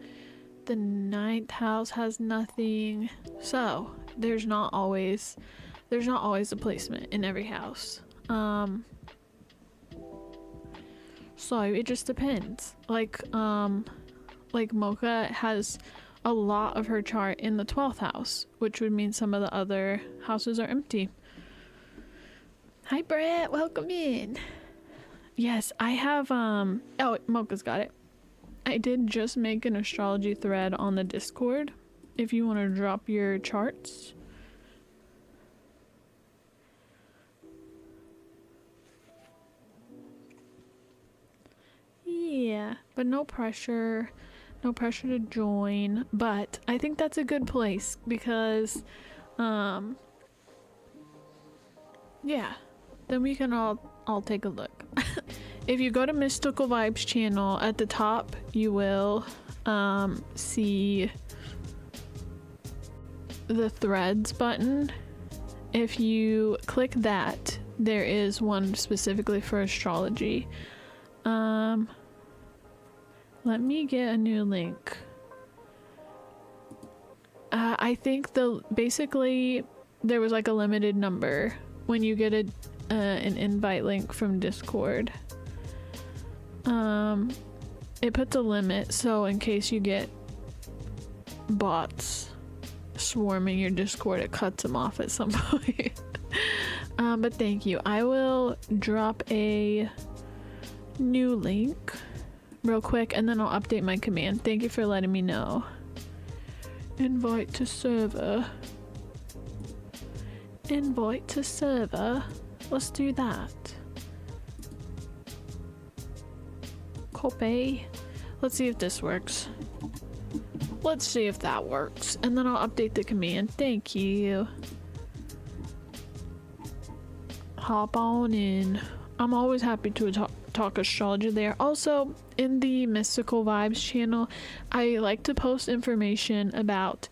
The 9th house has nothing. So there's not always a placement in every house. So it just depends. Like Mocha has a lot of her chart in the 12th house, which would mean some of the other houses are empty. Hi Brett, welcome in. Yes, I have oh, Mocha's got it. I did just make an astrology thread on the Discord if you want to drop your charts. Yeah, but no pressure to join, but I think that's a good place because yeah, then we can all take a look. if you go to Mystical Vibes channel, at the top you will see the threads button. If you click that, there is one specifically for astrology. Let me get a new link. I think basically there was like a limited number when you get an invite link from Discord. It puts a limit, so in case you get bots swarming your Discord, it cuts them off at some point. But thank you. I will drop a new link real quick and then I'll update my command. Thank you for letting me know. Invite to server. Invite to server. Let's do that. Copy. Let's see if this works. Let's see if that works. And then I'll update the command. Thank you. Hop on in. I'm always happy to talk astrology there. Also, in the Mystical Vibes channel, I like to post information about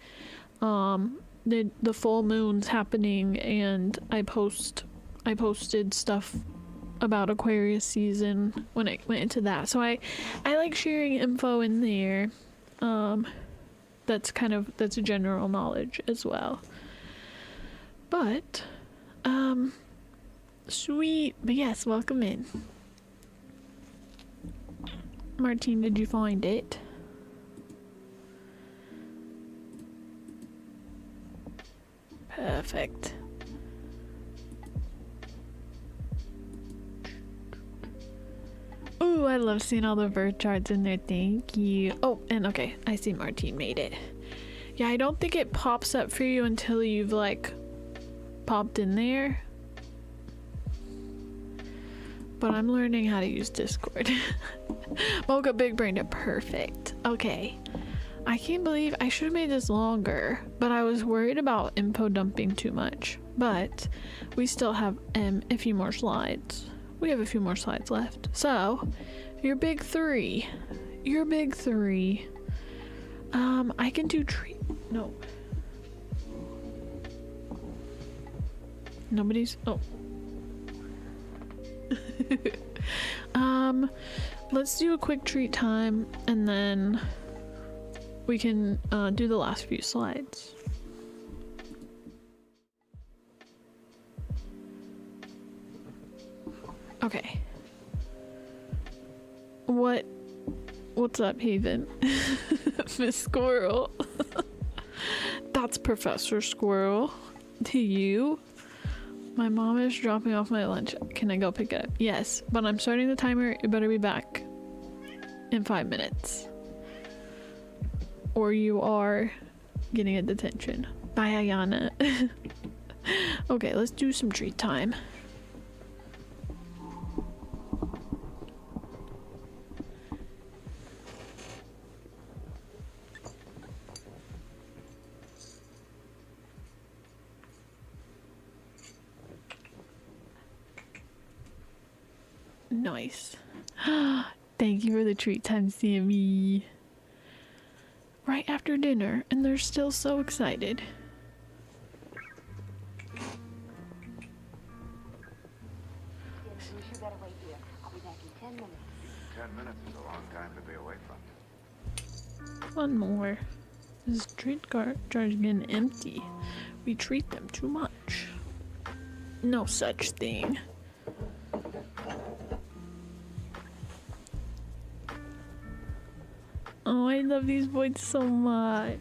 the full moons happening, and I posted stuff about Aquarius season when I went into that. So I like sharing info in there. That's general knowledge as well. But sweet. But yes, welcome in. Martine, did you find it? Perfect. Ooh, I love seeing all the birth charts in there. Thank you. Oh, and okay, I see Martine made it. Yeah, I don't think it pops up for you until you've like popped in there. But I'm learning how to use Discord. Mocha big brained it. Perfect. Okay. I can't believe I should have made this longer, but I was worried about info dumping too much. But we still have a few more slides. We have a few more slides left. So, your big three. Your big three. I can do no. Nobody's. Oh. Let's do a quick treat time and then we can do the last few slides. Okay. What's up, Haven? Miss Squirrel. That's Professor Squirrel. To you. My mom is dropping off my lunch. Can I go pick it up? Yes, but I'm starting the timer. You better be back in 5 minutes. Or you are getting a detention. Bye, Ayana. Okay, let's do some treat time. Nice. Thank you for the treat time, Sammy. Right after dinner, and they're still so excited. You better wait here. I'll be back in 10 minutes. 10 minutes is a long time to be away from. One more. This treat jar is getting empty. We treat them too much. No such thing. Oh, I love these boys so much.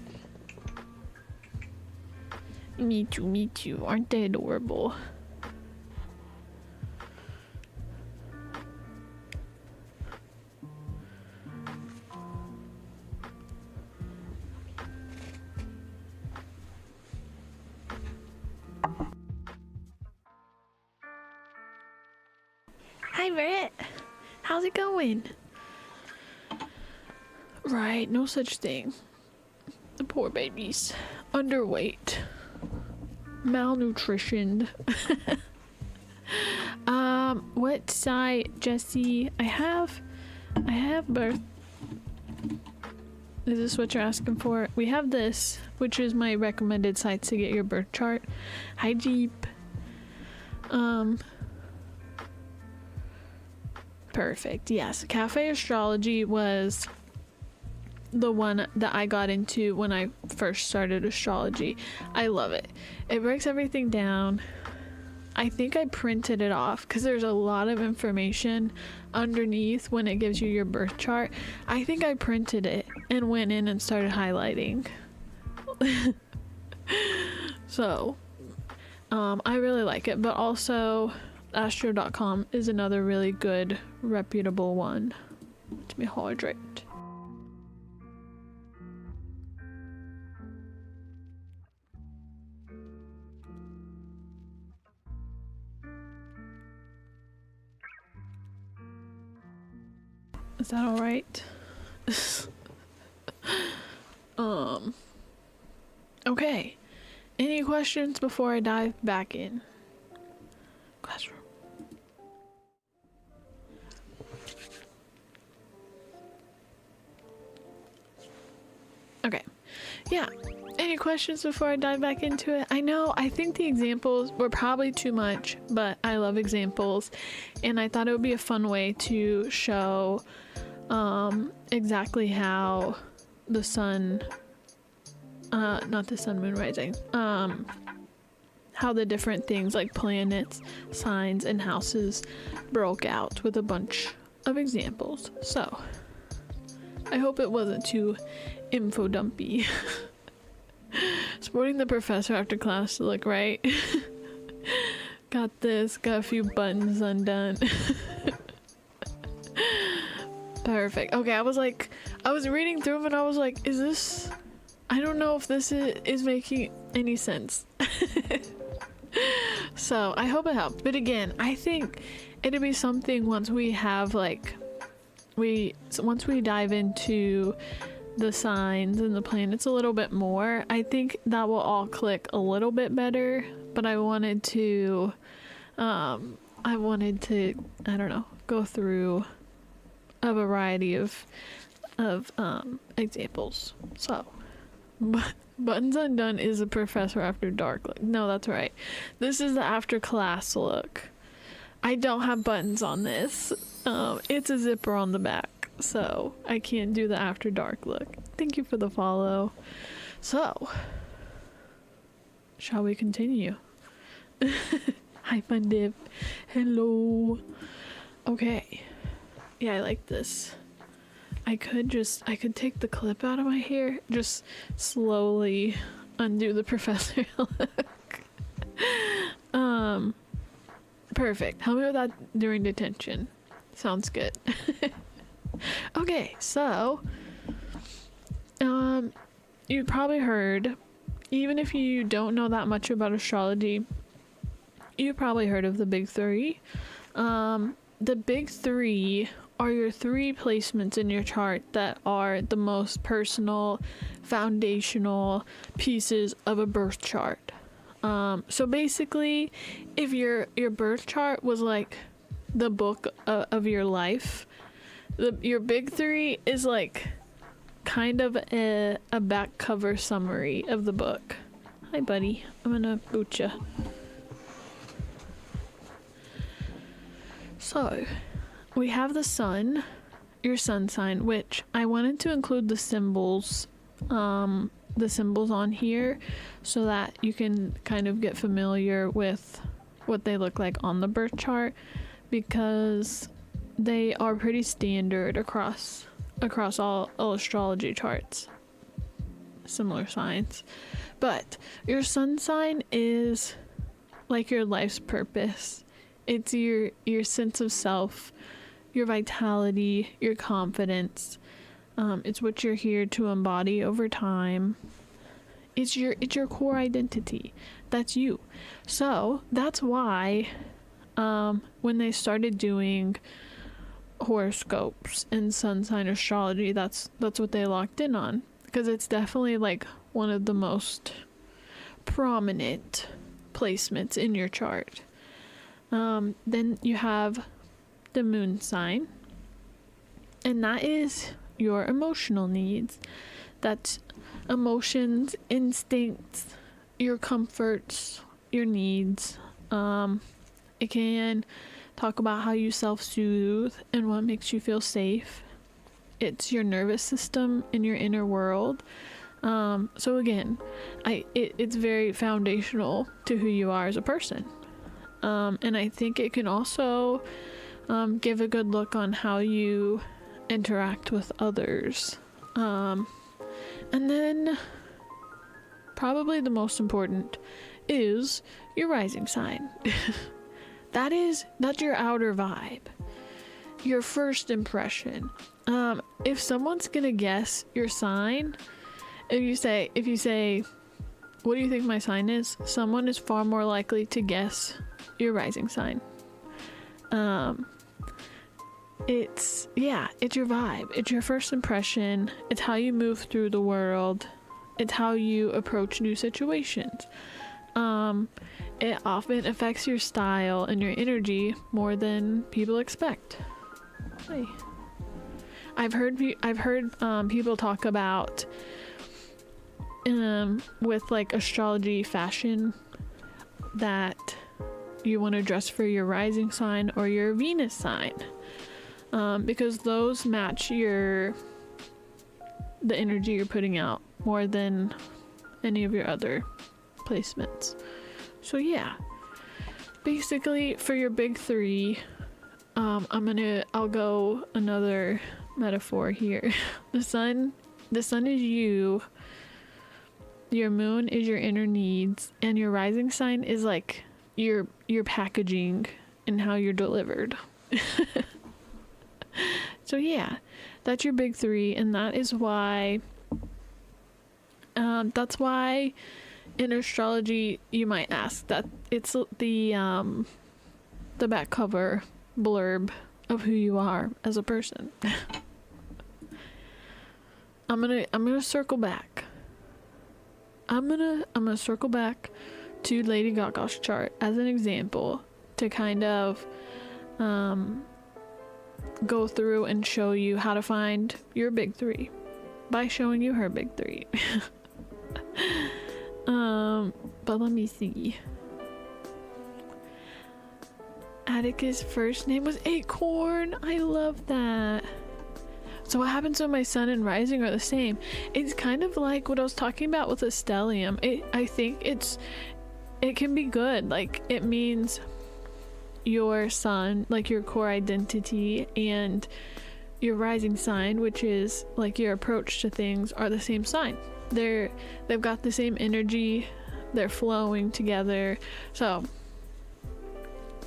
Me too, me too. Aren't they adorable? Hi, Brett. How's it going? Right, no such thing. The poor babies. Underweight. Malnutritioned. What site, Jesse? I have birth. Is this what you're asking for? We have this, which is my recommended sites to get your birth chart. Hi, Jeep. Perfect. Yes, Cafe Astrology was the one that I got into when I first started astrology. I love it. It breaks everything down. I think I printed it off because there's a lot of information underneath when it gives you your birth chart. I think I printed it and went in and started highlighting. So, I really like it, but also astro.com is another really good, reputable one. Let me hydrate. Is that all right? Okay. Any questions before I dive back in? Classroom. Okay. Yeah. Any questions before I dive back into it? I think the examples were probably too much, but I love examples, and I thought it would be a fun way to show exactly how the sun, not the sun, moon, rising, how the different things like planets, signs, and houses broke out with a bunch of examples. So I hope it wasn't too info dumpy. Sporting the professor after class look, right? Got this, got a few buttons undone. Perfect. Okay, I was reading through them and I was like, I don't know if this is making any sense. So I hope it helped. But again, I think it'll be something once we have once we dive into the signs and the planets a little bit more, I think that will all click a little bit better. But I wanted to I don't know, go through a variety of examples. So buttons undone is a professor after dark look. No, that's right. This is the after class look. I don't have buttons on this. It's a zipper on the back, so I can't do the after dark look. Thank you for the follow. So, shall we continue? Hi, Fun Dip. Hello. Okay. Yeah, I like this. I could take the clip out of my hair, just slowly undo the professor look. Perfect. Help me with that during detention. Sounds good. Okay, so you probably heard, even if you don't know that much about astrology, you probably heard of the big three. The big three are your three placements in your chart that are the most personal, foundational pieces of a birth chart. So basically, if your birth chart was like the book of your life, your big three is like kind of a back cover summary of the book. Hi, buddy. I'm gonna boot ya. So, we have the sun, your sun sign, which I wanted to include the symbols on here so that you can kind of get familiar with what they look like on the birth chart, because they are pretty standard across all astrology charts, similar signs. But your sun sign is like your life's purpose. It's your sense of self, your vitality, your confidence. It's what you're here to embody over time. It's your core identity. That's you. So that's why when they started doing horoscopes and sun sign astrology, that's what they locked in on, because it's definitely like one of the most prominent placements in your chart. Then you have the moon sign, and that is your emotional needs. That's emotions, instincts, your comforts, your needs. It can talk about how you self-soothe and what makes you feel safe. It's your nervous system and your inner world. So again, it's very foundational to who you are as a person. And I think it can also give a good look on how you interact with others. And then probably the most important is your rising sign. That's your outer vibe, your first impression. If someone's gonna guess your sign, if you say, what do you think my sign is? Someone is far more likely to guess your rising sign. It's your vibe. It's your first impression. It's how you move through the world. It's how you approach new situations. It often affects your style and your energy more than people expect. Hey. I've heard people talk about with like astrology fashion that you want to dress for your rising sign or your Venus sign, because those match the energy you're putting out more than any of your other placements. So yeah, basically for your big three, I'll go another metaphor here. The sun is you, your moon is your inner needs, and your rising sign is like your packaging and how you're delivered. So yeah, that's your big three, and that is why in astrology you might ask that it's the back cover blurb of who you are as a person. I'm gonna circle back. I'm gonna circle back to Lady Gaga's chart as an example to kind of go through and show you how to find your big three by showing you her big three. But let me see. Atticus' first name was Acorn. I love that. So what happens when my sun and rising are the same? It's kind of like what I was talking about with a stellium. I think it can be good. Like, it means your sun, like your core identity, and your rising sign, which is like your approach to things, are the same sign. They've got the same energy. They're flowing together. So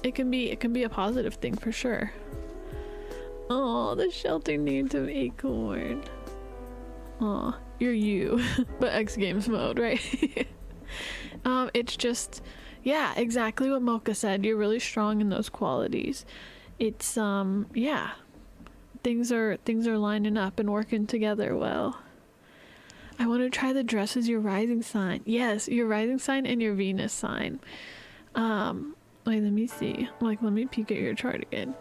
it can be a positive thing for sure. Oh, the shelter named him Acorn. Oh, you're you, but X Games mode, right? It's just, yeah, exactly what Mocha said. You're really strong in those qualities. It's yeah, things are lining up and working together well. I want to try the dress as your rising sign. Yes, your rising sign and your Venus sign. Wait, let me see. Let me peek at your chart again.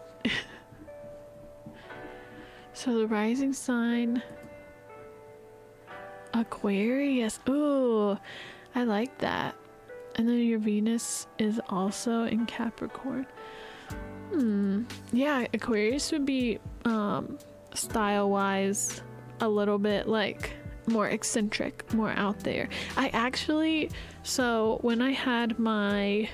So the rising sign, Aquarius. Ooh, I like that. And then your Venus is also in Capricorn. Yeah, Aquarius would be style-wise a little bit like more eccentric, more out there. So when I had my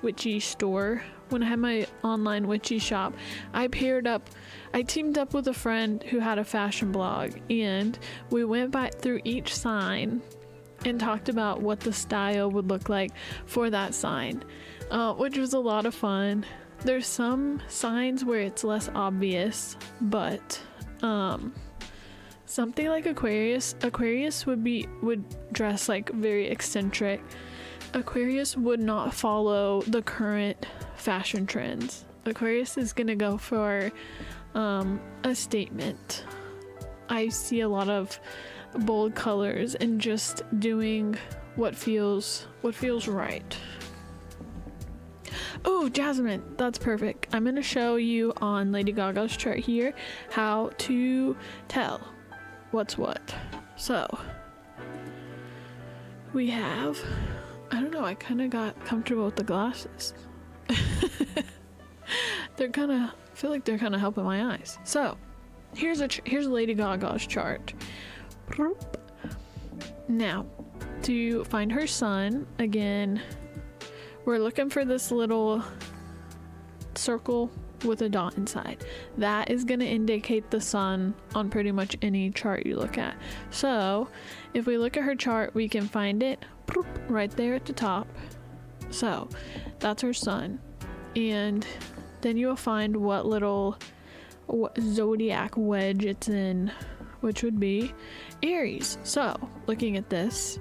witchy store, when I had my online witchy shop, I teamed up with a friend who had a fashion blog, and we went through each sign and talked about what the style would look like for that sign, which was a lot of fun. There's some signs where it's less obvious, but something like Aquarius would dress like very eccentric. Aquarius would not follow the current fashion trends. Aquarius is gonna go for a statement. I see a lot of bold colors and just doing what feels right. Oh, Jasmine, that's perfect. I'm going to show you on Lady Gaga's chart here how to tell what's what. So, we have, I don't know, I kind of got comfortable with the glasses. They're kind of, I feel like they're kind of helping my eyes. So, here's Lady Gaga's chart. Now, to find her sun, again, we're looking for this little circle with a dot inside. That is going to indicate the sun on pretty much any chart you look at. So if we look at her chart, we can find it right there at the top. So that's her sun. And then you'll find what zodiac wedge it's in, which would be Aries. So looking at this,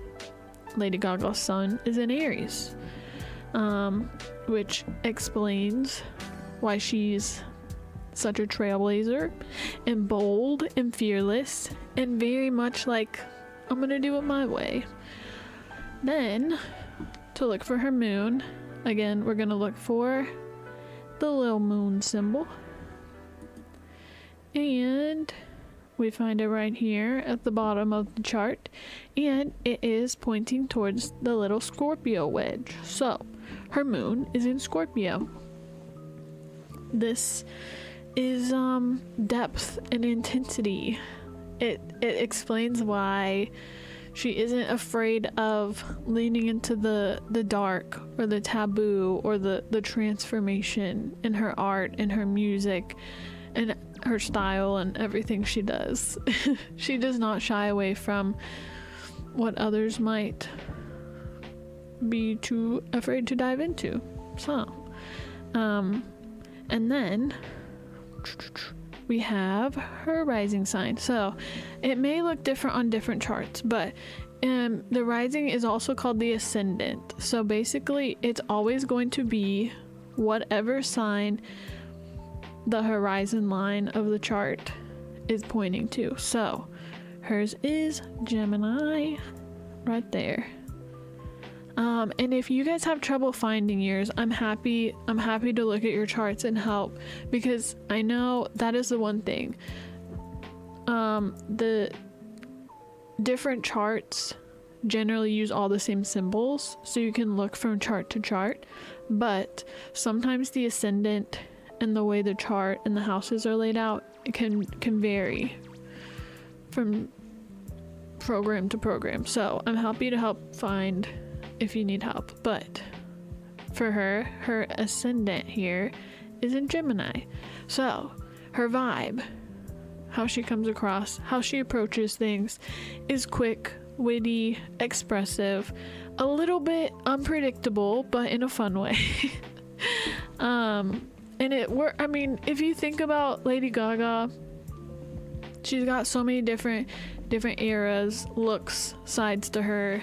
Lady Gaga's sun is in Aries. Which explains why she's such a trailblazer and bold and fearless and very much like, I'm gonna do it my way. Then, to look for her moon, again, we're gonna look for the little moon symbol. And we find it right here at the bottom of the chart, and it is pointing towards the little Scorpio wedge. So, her moon is in Scorpio. This is depth and intensity. It explains why she isn't afraid of leaning into the dark or the taboo or the transformation in her art and her music and her style and everything she does. She does not shy away from what others might be too afraid to dive into. So, and then we have her rising sign. So it may look different on different charts, but the rising is also called the ascendant. So basically it's always going to be whatever sign the horizon line of the chart is pointing to. So hers is Gemini right there. And if you guys have trouble finding yours, I'm happy to look at your charts and help, because I know that is the one thing. The different charts generally use all the same symbols, so you can look from chart to chart, but sometimes the ascendant and the way the chart and the houses are laid out, it can vary from program to program. So I'm happy to help find if you need help. But for her ascendant here is in Gemini. So her vibe, how she comes across, how she approaches things, is quick, witty, expressive, a little bit unpredictable, but in a fun way. And I mean, if you think about Lady Gaga, she's got so many different eras, looks, sides to her.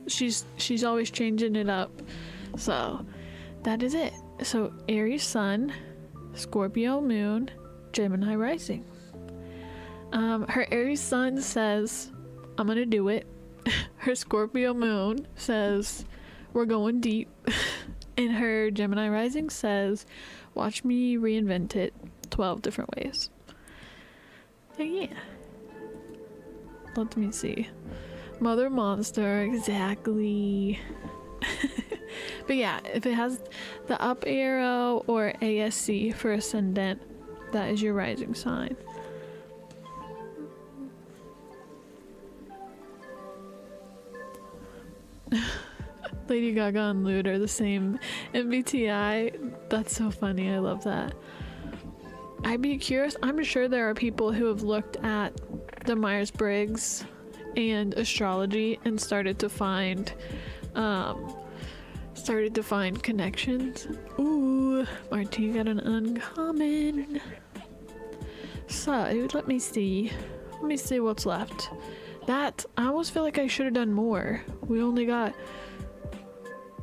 She's always changing it up. So that is it. So Aries sun, Scorpio moon, Gemini rising. Her Aries sun says, I'm gonna do it. Her Scorpio moon says, we're going deep. And her Gemini rising says, watch me reinvent it 12 different ways. So yeah. Let me see. Mother monster, exactly. But yeah, if it has the up arrow or ASC for ascendant, that is your rising sign. Lady Gaga and Lute are the same MBTI. That's so funny. I love that. I'd be curious. I'm sure there are people who have looked at the Myers-Briggs and astrology and started to find connections. Ooh, Martine got an uncommon. So let me see what's left. That I almost feel like I should have done more. We only got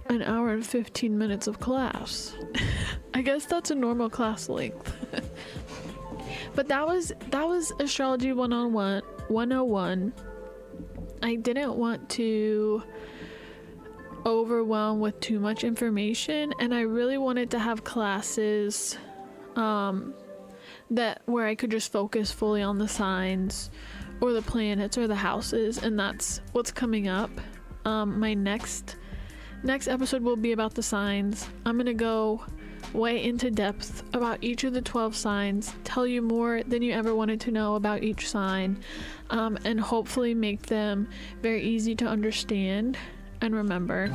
an hour and 15 minutes of class. I guess that's a normal class length. But that was astrology 101. I didn't want to overwhelmed with too much information, and I really wanted to have classes that where I could just focus fully on the signs or the planets or the houses, and that's what's coming up. My next episode will be about the signs. I'm gonna go way into depth about each of the 12 signs, tell you more than you ever wanted to know about each sign, and hopefully make them very easy to understand and remember.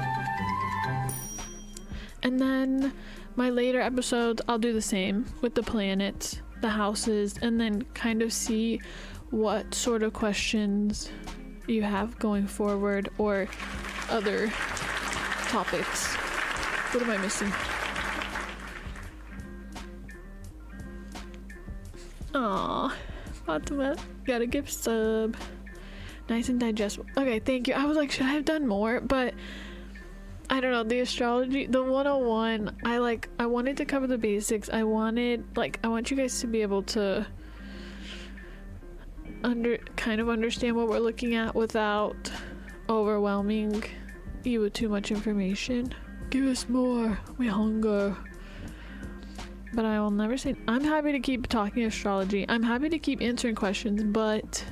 And then my later episodes, I'll do the same with the planets, the houses, and then kind of see what sort of questions you have going forward or other topics. What am I missing? Aw, Fatima got a gift sub. Nice and digestible. Okay, thank you. I was like, should I have done more? But I don't know, the astrology, the 101, I wanted to cover the basics. I want you guys to be able to kind of understand what we're looking at without overwhelming you with too much information. Give us more. We hunger. But I will never say. I'm happy to keep talking astrology. I'm happy to keep answering questions, but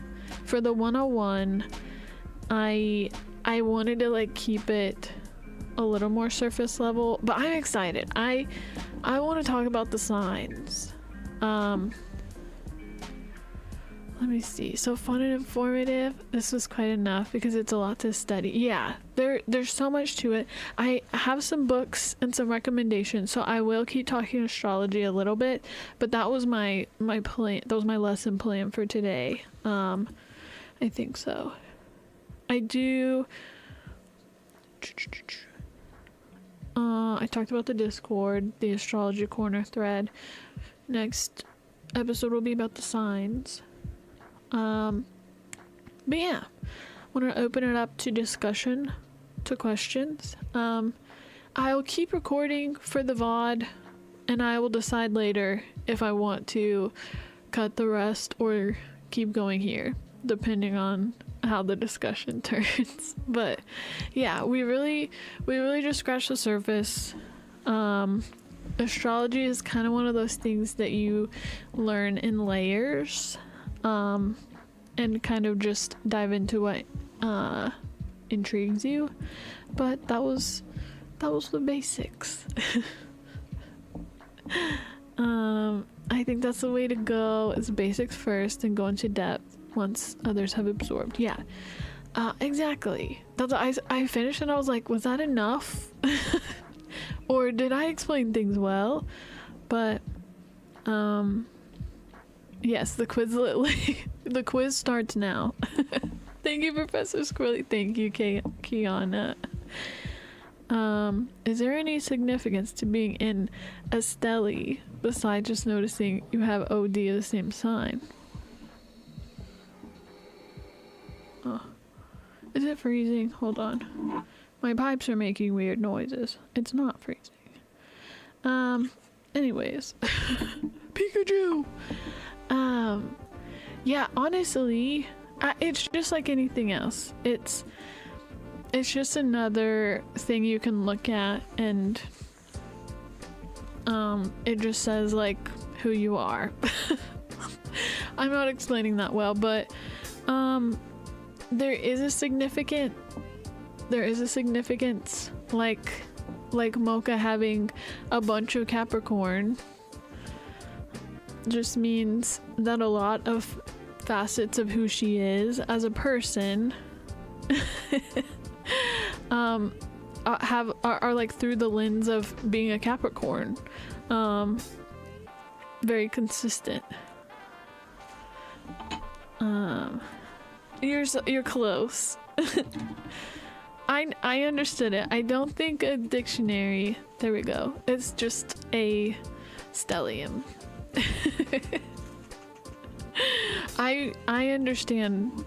for the 101, I wanted to keep it a little more surface level, but I'm excited. I want to talk about the signs. Let me see. So fun and informative. This was quite enough because it's a lot to study. Yeah, there's so much to it. I have some books and some recommendations, so I will keep talking astrology a little bit, but that was my plan. That was my lesson plan for today. I think so. I do. I talked about the Discord, the astrology corner thread. Next episode will be about the signs. But yeah, I want to open it up to discussion, to questions. I'll keep recording for the VOD, and I will decide later if I want to cut the rest or keep going here, depending on how the discussion turns. But yeah, we really just scratched the surface. Astrology is kind of one of those things that you learn in layers. And kind of just dive into what intrigues you, but that was the basics. I think that's the way to go, is basics first and go into depth once others have absorbed. Yeah, exactly. That's I finished and I was like, was that enough? Or did I explain things well? But yes, the the quiz starts now. Thank you, Professor Squirrely. Thank you, Kiana. Is there any significance to being in a stele besides just noticing you have OD of the same sign? Oh. Is it freezing? Hold on. My pipes are making weird noises. It's not freezing. Anyways. Pikachu! Yeah, honestly, it's just like anything else. It's just another thing you can look at, and it just says who you are. I'm not explaining that well, but there is a significance, like Mocha having a bunch of Capricorn just means that a lot of facets of who she is as a person are through the lens of being a Capricorn. Very consistent. You're close. I understood it. I don't think a dictionary. There we go. It's just a stellium. I understand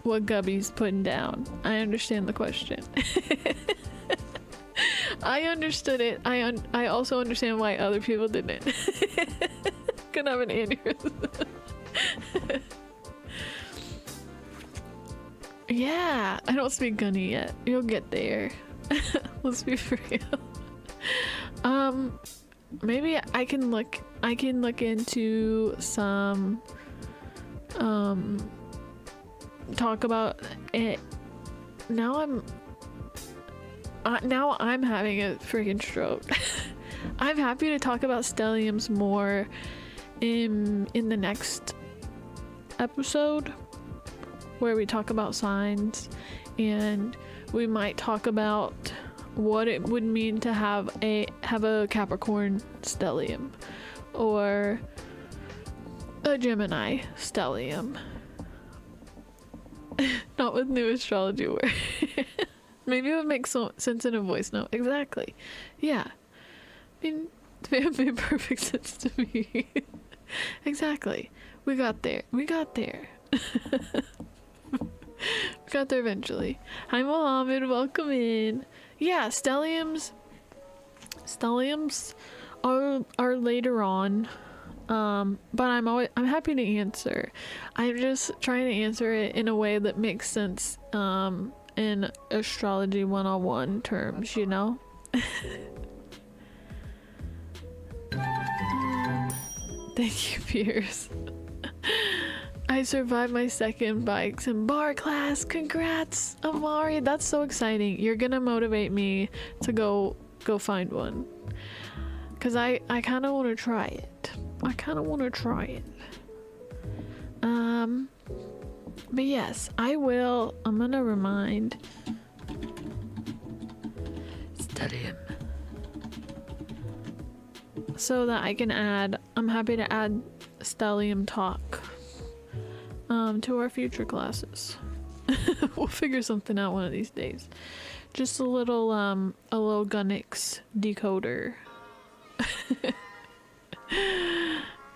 what Gubby's putting down. I understand the question. I understood it. I also understand why other people didn't. Could have an aneurysm. Yeah, I don't speak Gunny yet. You'll get there. Let's be real. Maybe I can look into some talk about it. Now I'm having a freaking stroke. I'm happy to talk about stelliums more in the next episode, where we talk about signs, and we might talk about what it would mean to have a Capricorn stellium or a Gemini stellium. Not with new astrology work. Maybe it would make sense in a voice note. Exactly. Yeah. I mean, it made perfect sense to me. Exactly. We got there. We got there eventually. Hi, Mohammed. Welcome in. Yeah, stelliums are later on. But I'm happy to answer. I'm just trying to answer it in a way that makes sense in astrology 101 terms, you know? Thank you, Piers. I survived my second bikes and bar class. Congrats, Amari. That's so exciting. You're gonna motivate me to go find one. Cause I kind of want to try it. But yes, I will. I'm gonna remind. Study him. So that I can add. I'm happy to add stellium talk. To our future classes. We'll figure something out one of these days. Just a little Gunnix decoder.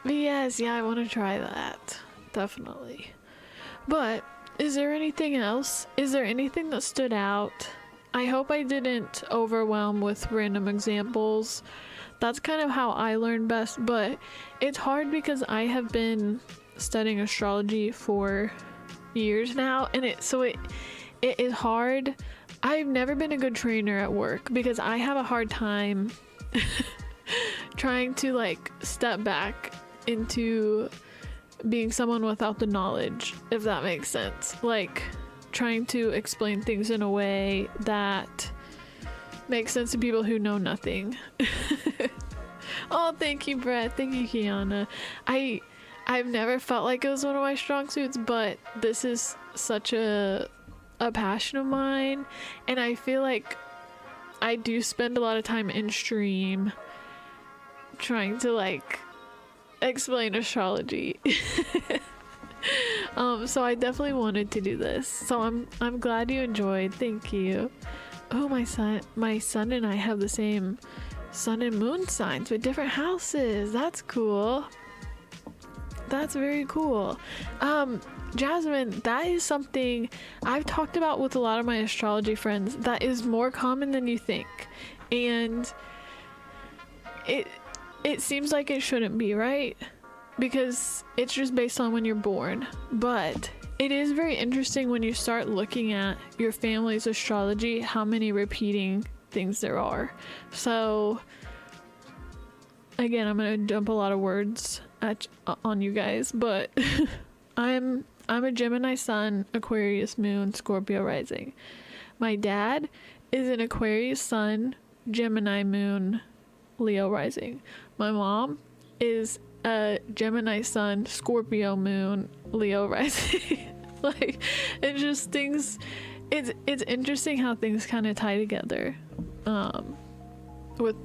But yes, yeah, I want to try that. Definitely. But is there anything else? Is there anything that stood out? I hope I didn't overwhelm with random examples. That's kind of how I learn best, but it's hard because I have been studying astrology for years now, and it is hard. I've never been a good trainer at work because I have a hard time trying to like step back into being someone without the knowledge, if that makes sense. Like trying to explain things in a way that makes sense to people who know nothing. Oh, thank you, Brett. Thank you, Kiana. I've never felt like it was one of my strong suits, but this is such a passion of mine, and I feel like I do spend a lot of time in stream trying to like explain astrology. So I definitely wanted to do this. So I'm glad you enjoyed. Thank you. Oh, my son and I have the same sun and moon signs with different houses. That's cool. That's very cool. Jasmine, that is something I've talked about with a lot of my astrology friends that is more common than you think. And it seems like it shouldn't be, right? Because it's just based on when you're born. But it is very interesting when you start looking at your family's astrology, how many repeating things there are. So again, I'm gonna dump a lot of words on you guys, but I'm a Gemini sun, Aquarius moon, Scorpio rising. My dad is an Aquarius sun, Gemini moon, Leo rising. My mom is a Gemini sun, Scorpio moon, Leo rising. Like, it's just things, it's interesting how things kind of tie together with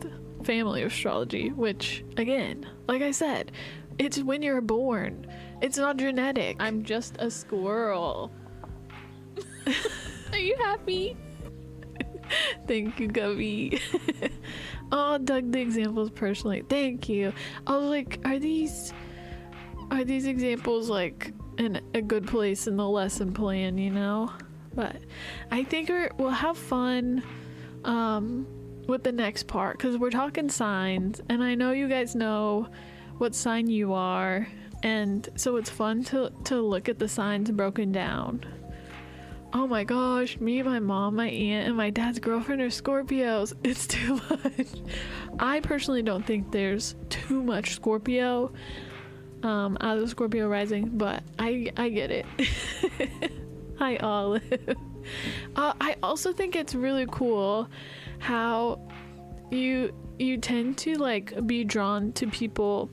family astrology, which again, like I said, it's when you're born. It's not genetic. I'm just a squirrel. Are you happy? Thank you, Gubby. Oh, dug the examples personally. Thank you. I was like, are these examples like in a good place in the lesson plan, you know? But I think we'll have fun with the next part, because we're talking signs, and I know you guys know what sign you are, and so it's fun to look at the signs broken down. Oh my gosh, me, my mom, my aunt, and my dad's girlfriend are Scorpios. It's too much. I personally don't think there's too much Scorpio out of the Scorpio rising, but I get it. Hi Olive. I also think it's really cool how you tend to like be drawn to people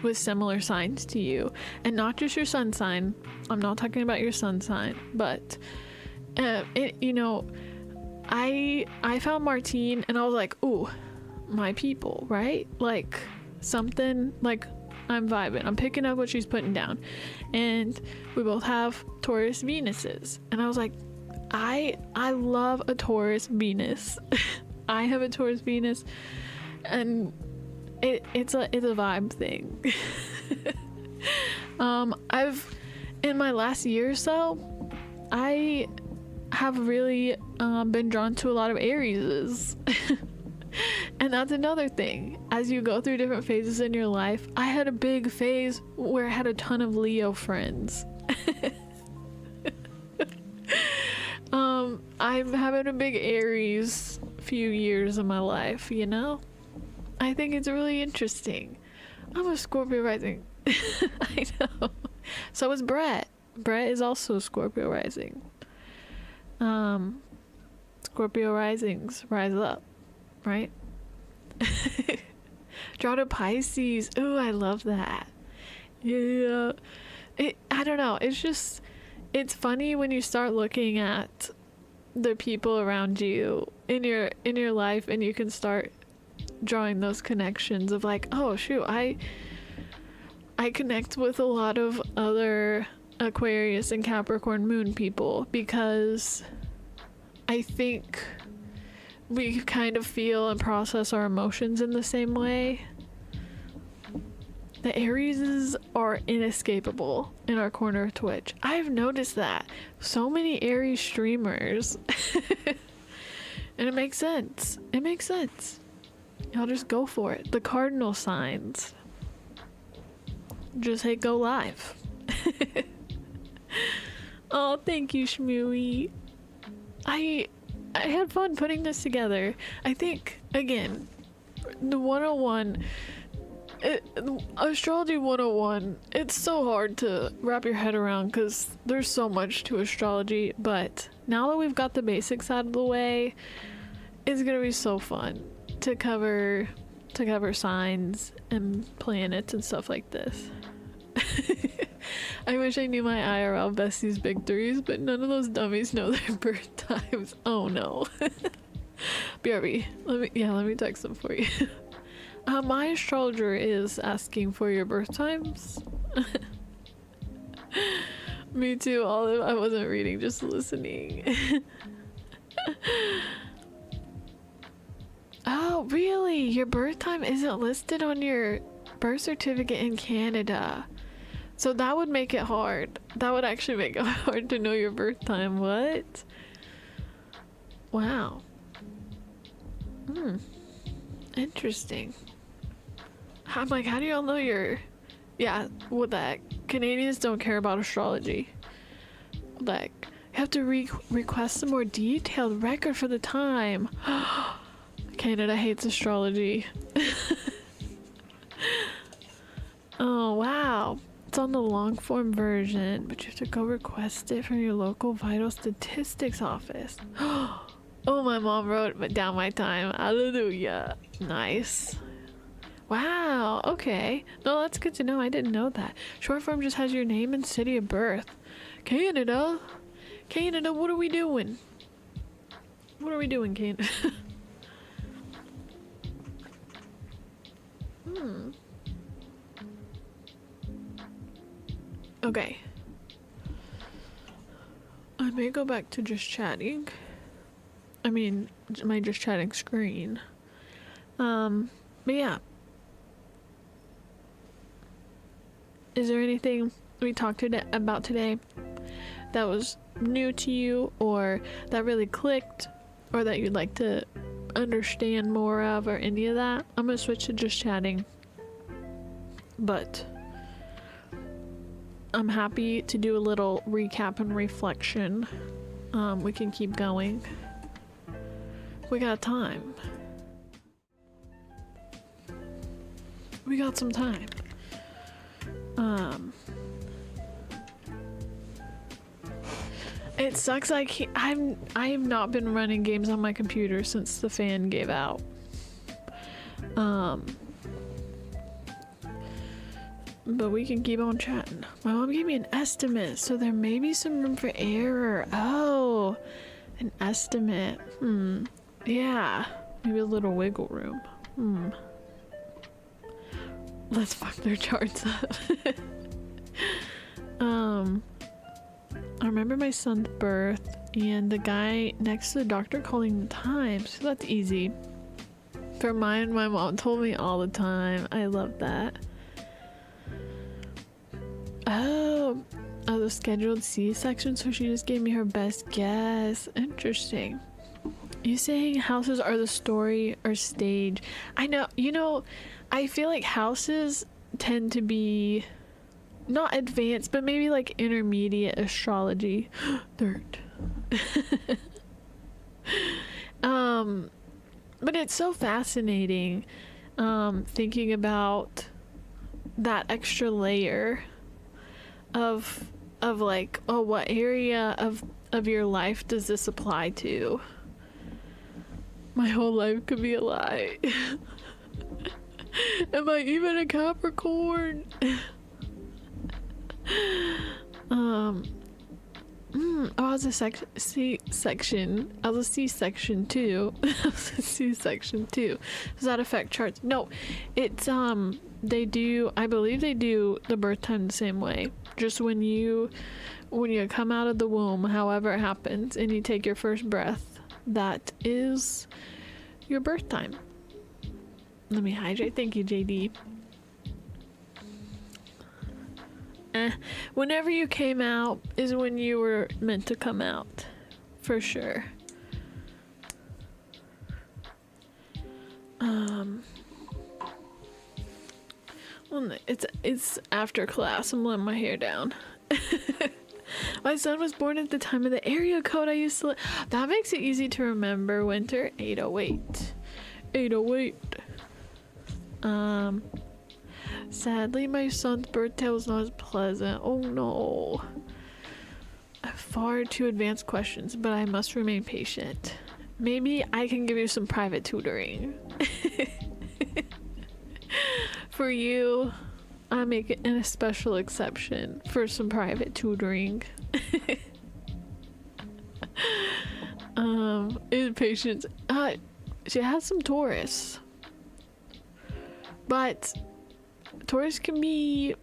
with similar signs to you, and not just your sun sign. I'm not talking about your sun sign, but I found Martine and I was like, ooh, my people, right? Like something like I'm vibing. I'm picking up what she's putting down. And we both have Taurus Venuses. And I was like, I love a Taurus Venus. I have a Taurus Venus, and it's a vibe thing. I've in my last year or so, I have really been drawn to a lot of Arieses. And that's another thing. As you go through different phases in your life, I had a big phase where I had a ton of Leo friends. I'm having a big Aries few years of my life, you know? I think it's really interesting. I'm a Scorpio rising. I know. So is Brett. Brett is also Scorpio rising. Scorpio risings rise up, right? Draw to Pisces. Ooh, I love that. Yeah. I don't know. It's funny when you start looking at the people around you in your life, and you can start drawing those connections of like, oh shoot, I connect with a lot of other Aquarius and Capricorn moon people because I think we kind of feel and process our emotions in the same way. The Arieses are inescapable in our corner of Twitch. I've noticed that. So many Aries streamers. And it makes sense. It makes sense. Y'all just go for it. The cardinal signs. Just hit go live. Oh, thank you, Shmooey. I had fun putting this together. I think, again, the 101... Astrology 101, it's so hard to wrap your head around because there's so much to astrology, but now that we've got the basics out of the way, it's gonna be so fun to cover signs and planets and stuff like this. I wish I knew my IRL bestie's big threes, but none of those dummies know their birth times. Oh no. BRB, let me text them for you. My astrologer is asking for your birth times. Me too, Olive. I wasn't reading, just listening. Oh, really? Your birth time isn't listed on your birth certificate in Canada. So that would make it hard. That would actually make it hard to know your birth time. What? Wow. Interesting. I'm like, how do y'all know your... Yeah, with that, Canadians don't care about astrology. Like, you have to request a more detailed record for the time. Canada hates astrology. Oh, wow. It's on the long form version, but you have to go request it from your local vital statistics office. Oh, my mom wrote down my time. Hallelujah. Nice. Wow, okay. No, that's good to know. I didn't know that. Short form just has your name and city of birth. Canada, what are we doing? What are we doing, Canada? Okay. I may go back to just chatting. I mean, my just chatting screen. But yeah. Is there anything we talked about today that was new to you, or that really clicked, or that you'd like to understand more of, or any of that? I'm gonna switch to just chatting. But I'm happy to do a little recap and reflection. We can keep going. We got time. We got some time. It sucks. I have not been running games on my computer since the fan gave out. But we can keep on chatting. My mom gave me an estimate, so there may be some room for error. Oh, an estimate. Yeah, maybe a little wiggle room. Let's fuck their charts up. I remember my son's birth and the guy next to the doctor calling the time, so that's easy. For mine, my mom told me all the time. I love that. Oh, the scheduled C-section, so she just gave me her best guess. Interesting. You saying houses are the story or stage? I know, I feel like houses tend to be not advanced, but maybe like intermediate astrology. Dirt. But it's so fascinating thinking about that extra layer of like, oh, what area of your life does this apply to? My whole life could be a lie. Am I even a Capricorn? I was a C-section. I was a C-section too. I was a C-section too. Does that affect charts? No, it's they do. I believe they do the birth time the same way. Just when you come out of the womb, however it happens, and you take your first breath, that is your birth time. Let me hydrate. Thank you, JD. Whenever you came out is when you were meant to come out, for sure. Well, it's after class. I'm letting my hair down. My son was born at the time of the area code I used to. That makes it easy to remember. Winter 808. 808. Sadly, my son's birthday was not as pleasant. Oh no. I have far too advanced questions, but I must remain patient. Maybe I can give you some private tutoring. For you, I make it a special exception for some private tutoring. Impatience. She has some Taurus. But Taurus can be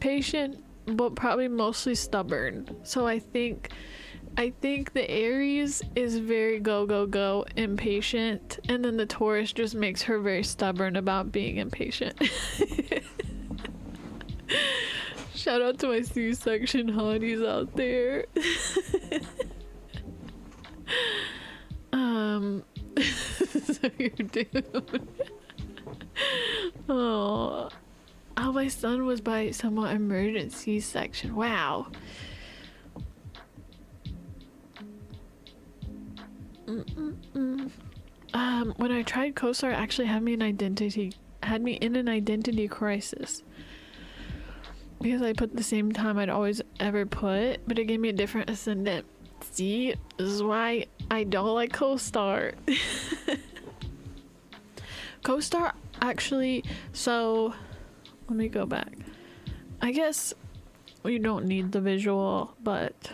patient, but probably mostly stubborn. So I think the Aries is very go go go impatient, and then the Taurus just makes her very stubborn about being impatient. Shout out to my C-section hotties out there. So you're doomed. Oh, my son was by somewhat emergency section. Wow. When I tried CoStar, it actually had me in an identity crisis because I put the same time I'd always ever put, but it gave me a different ascendant. See, this is why I don't like CoStar. CoStar actually, so let me go back. I guess we don't need the visual, but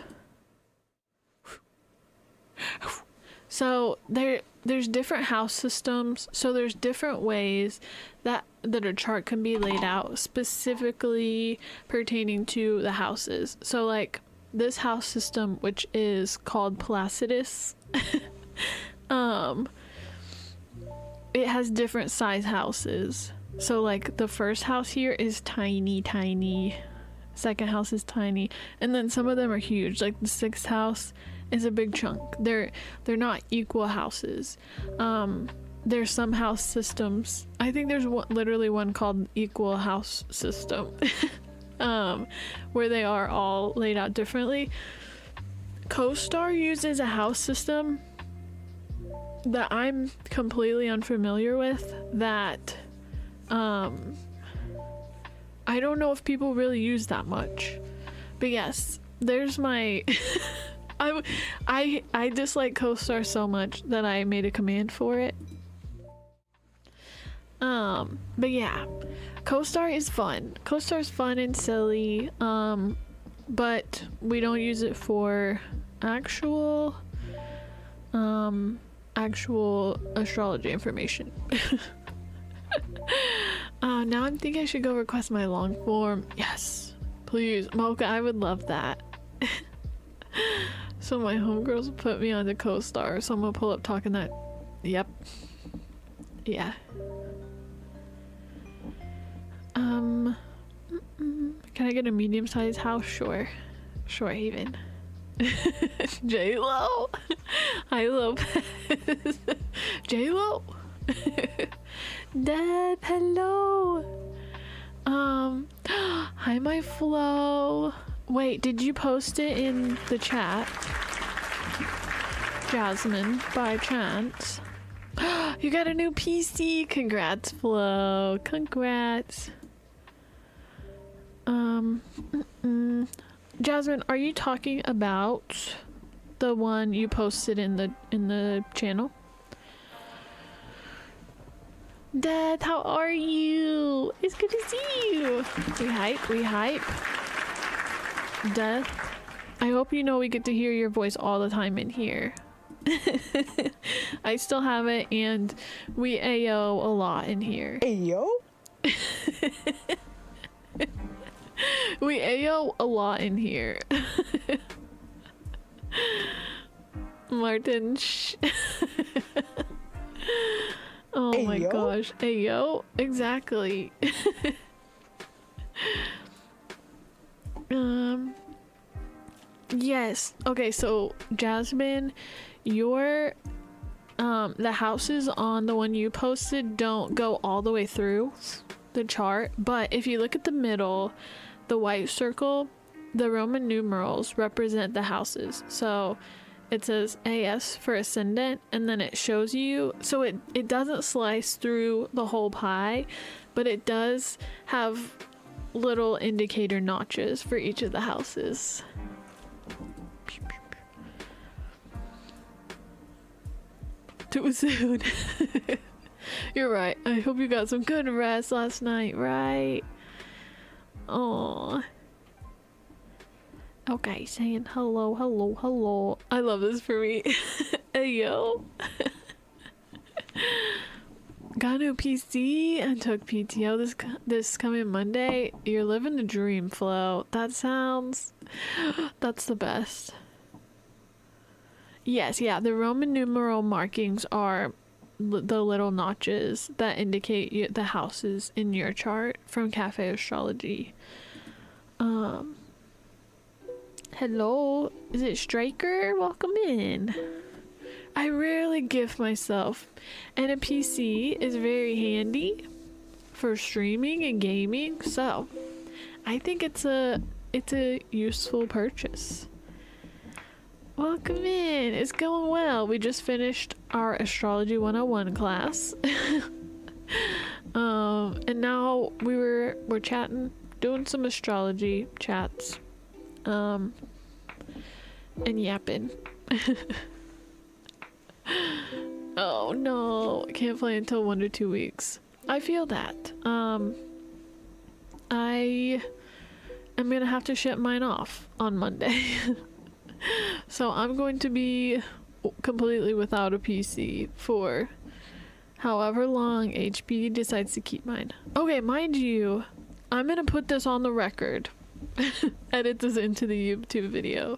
so there's different house systems, so there's different ways that a chart can be laid out specifically pertaining to the houses. So like this house system, which is called Placidus, it has different size houses. So like the first house here is tiny, second house is tiny, and then some of them are huge. Like the sixth house is a big chunk. They're not equal houses. There's some house systems. I think there's literally one called equal house system. where they are all laid out differently. CoStar uses a house system that I'm completely unfamiliar with, that I don't know if people really use that much. But yes, there's my I dislike CoStar so much that I made a command for it. But yeah, CoStar is fun. CoStar is fun and silly, but we don't use it for actual astrology information. Now I'm thinking I should go request my long form. Yes, please, Mocha, I would love that. So my homegirls will put me on the CoStar, so I'm gonna pull up talking that. Yep. Yeah. Can I get a medium-sized house? Sure, Haven. J-Lo. Hi, Lopez. J-Lo. Deb, hello. Hi, my Flo. Wait, did you post it in the chat, Jasmine, by chance? You got a new PC. Congrats, Flo. Congrats. Jasmine, are you talking about the one you posted in the channel? Dad, how are you? It's good to see you. We hype. Dad, I hope you know we get to hear your voice all the time in here. I still have it, and we AO a lot in here. Ayo? We AO a lot in here. Martin, shh. Oh Ayo? my gosh. Ayo? Exactly. Yes. Okay, so Jasmine, your the houses on the one you posted don't go all the way through the chart, but if you look at the middle, the white circle, the Roman numerals represent the houses. So it says AS for ascendant, and then it shows you, so it doesn't slice through the whole pie, but it does have little indicator notches for each of the houses. Too soon. You're right. I hope you got some good rest last night, right? Aww. Okay, saying hello. I love this for me. Hey, yo. Got a new PC and took PTO this coming Monday. You're living the dream, Flo. That's the best. Yes, yeah, the Roman numeral markings are the little notches that indicate the houses in your chart from Cafe Astrology. Hello, is it Striker? Welcome in. I rarely gift myself, and a PC is very handy for streaming and gaming, so I think it's a useful purchase. Welcome in. It's going well. We just finished our Astrology 101 class. And now we're chatting, doing some astrology chats. And yapping. Oh no, I can't play until 1 to 2 weeks. I feel that. I am gonna have to ship mine off on Monday. So I'm going to be completely without a PC for however long HP decides to keep mine. Okay, mind you, I'm gonna put this on the record. Edit this into the YouTube video.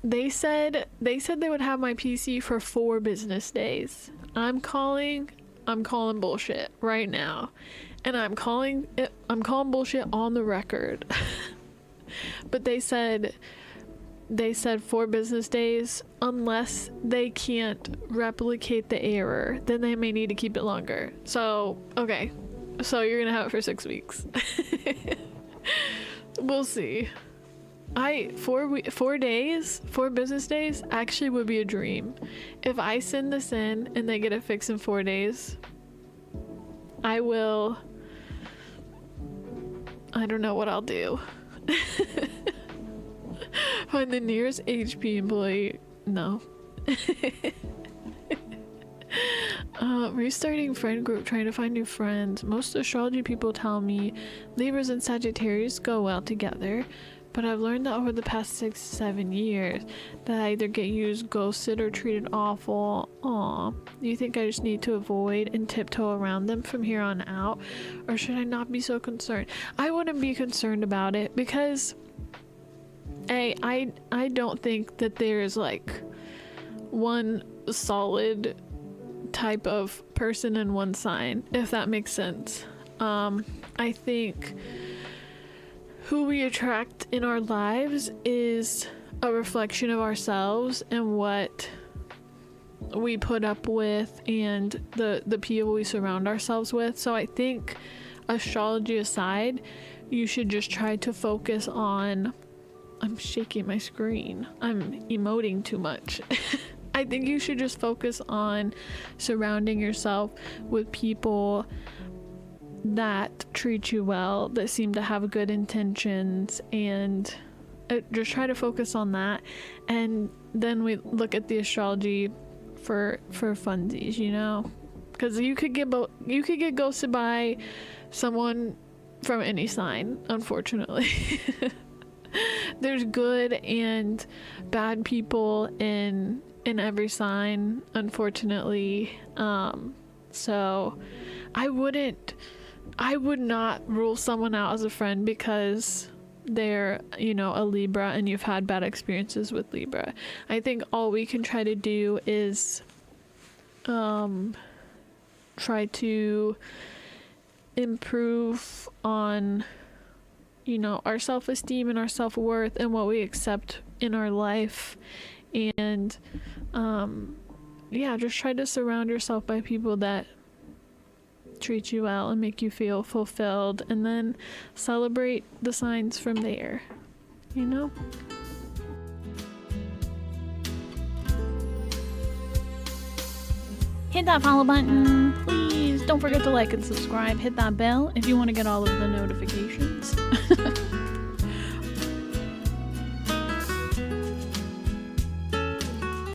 They said they would have my PC for 4 business days. I'm calling bullshit right now. And I'm calling bullshit on the record. But they said 4 business days, unless they can't replicate the error, then they may need to keep it longer. So, okay. So you're gonna have it for 6 weeks. We'll see. 4 business days actually would be a dream. If I send this in and they get it fixed in 4 days, I don't know what I'll do. Find the nearest HP employee. No. Restarting friend group, trying to find new friends. Most astrology people tell me Libras and Sagittarius go well together, but I've learned that over the past 6-7 years that I either get used, ghosted, or treated awful. Aw, do you think I just need to avoid and tiptoe around them from here on out, or should I not be so concerned? I wouldn't be concerned about it because I don't think that there's like one solid type of person in one sign, if that makes sense. I think who we attract in our lives is a reflection of ourselves and what we put up with and the people we surround ourselves with. So I think, astrology aside, you should just try to focus on... I'm shaking my screen. I'm emoting too much. I think you should just focus on surrounding yourself with people that treat you well, that seem to have good intentions, and just try to focus on that. And then we look at the astrology for funsies, you know, because you could get ghosted by someone from any sign, unfortunately. There's good and bad people in every sign, unfortunately. So I would not rule someone out as a friend because they're, you know, a Libra and you've had bad experiences with Libra. I think all we can try to do is try to improve on, you know, our self-esteem and our self-worth and what we accept in our life. And just try to surround yourself by people that treat you well and make you feel fulfilled, and then celebrate the signs from there, you know. Hit that follow button, please. Don't forget to like and subscribe. Hit that bell if you want to get all of the notifications.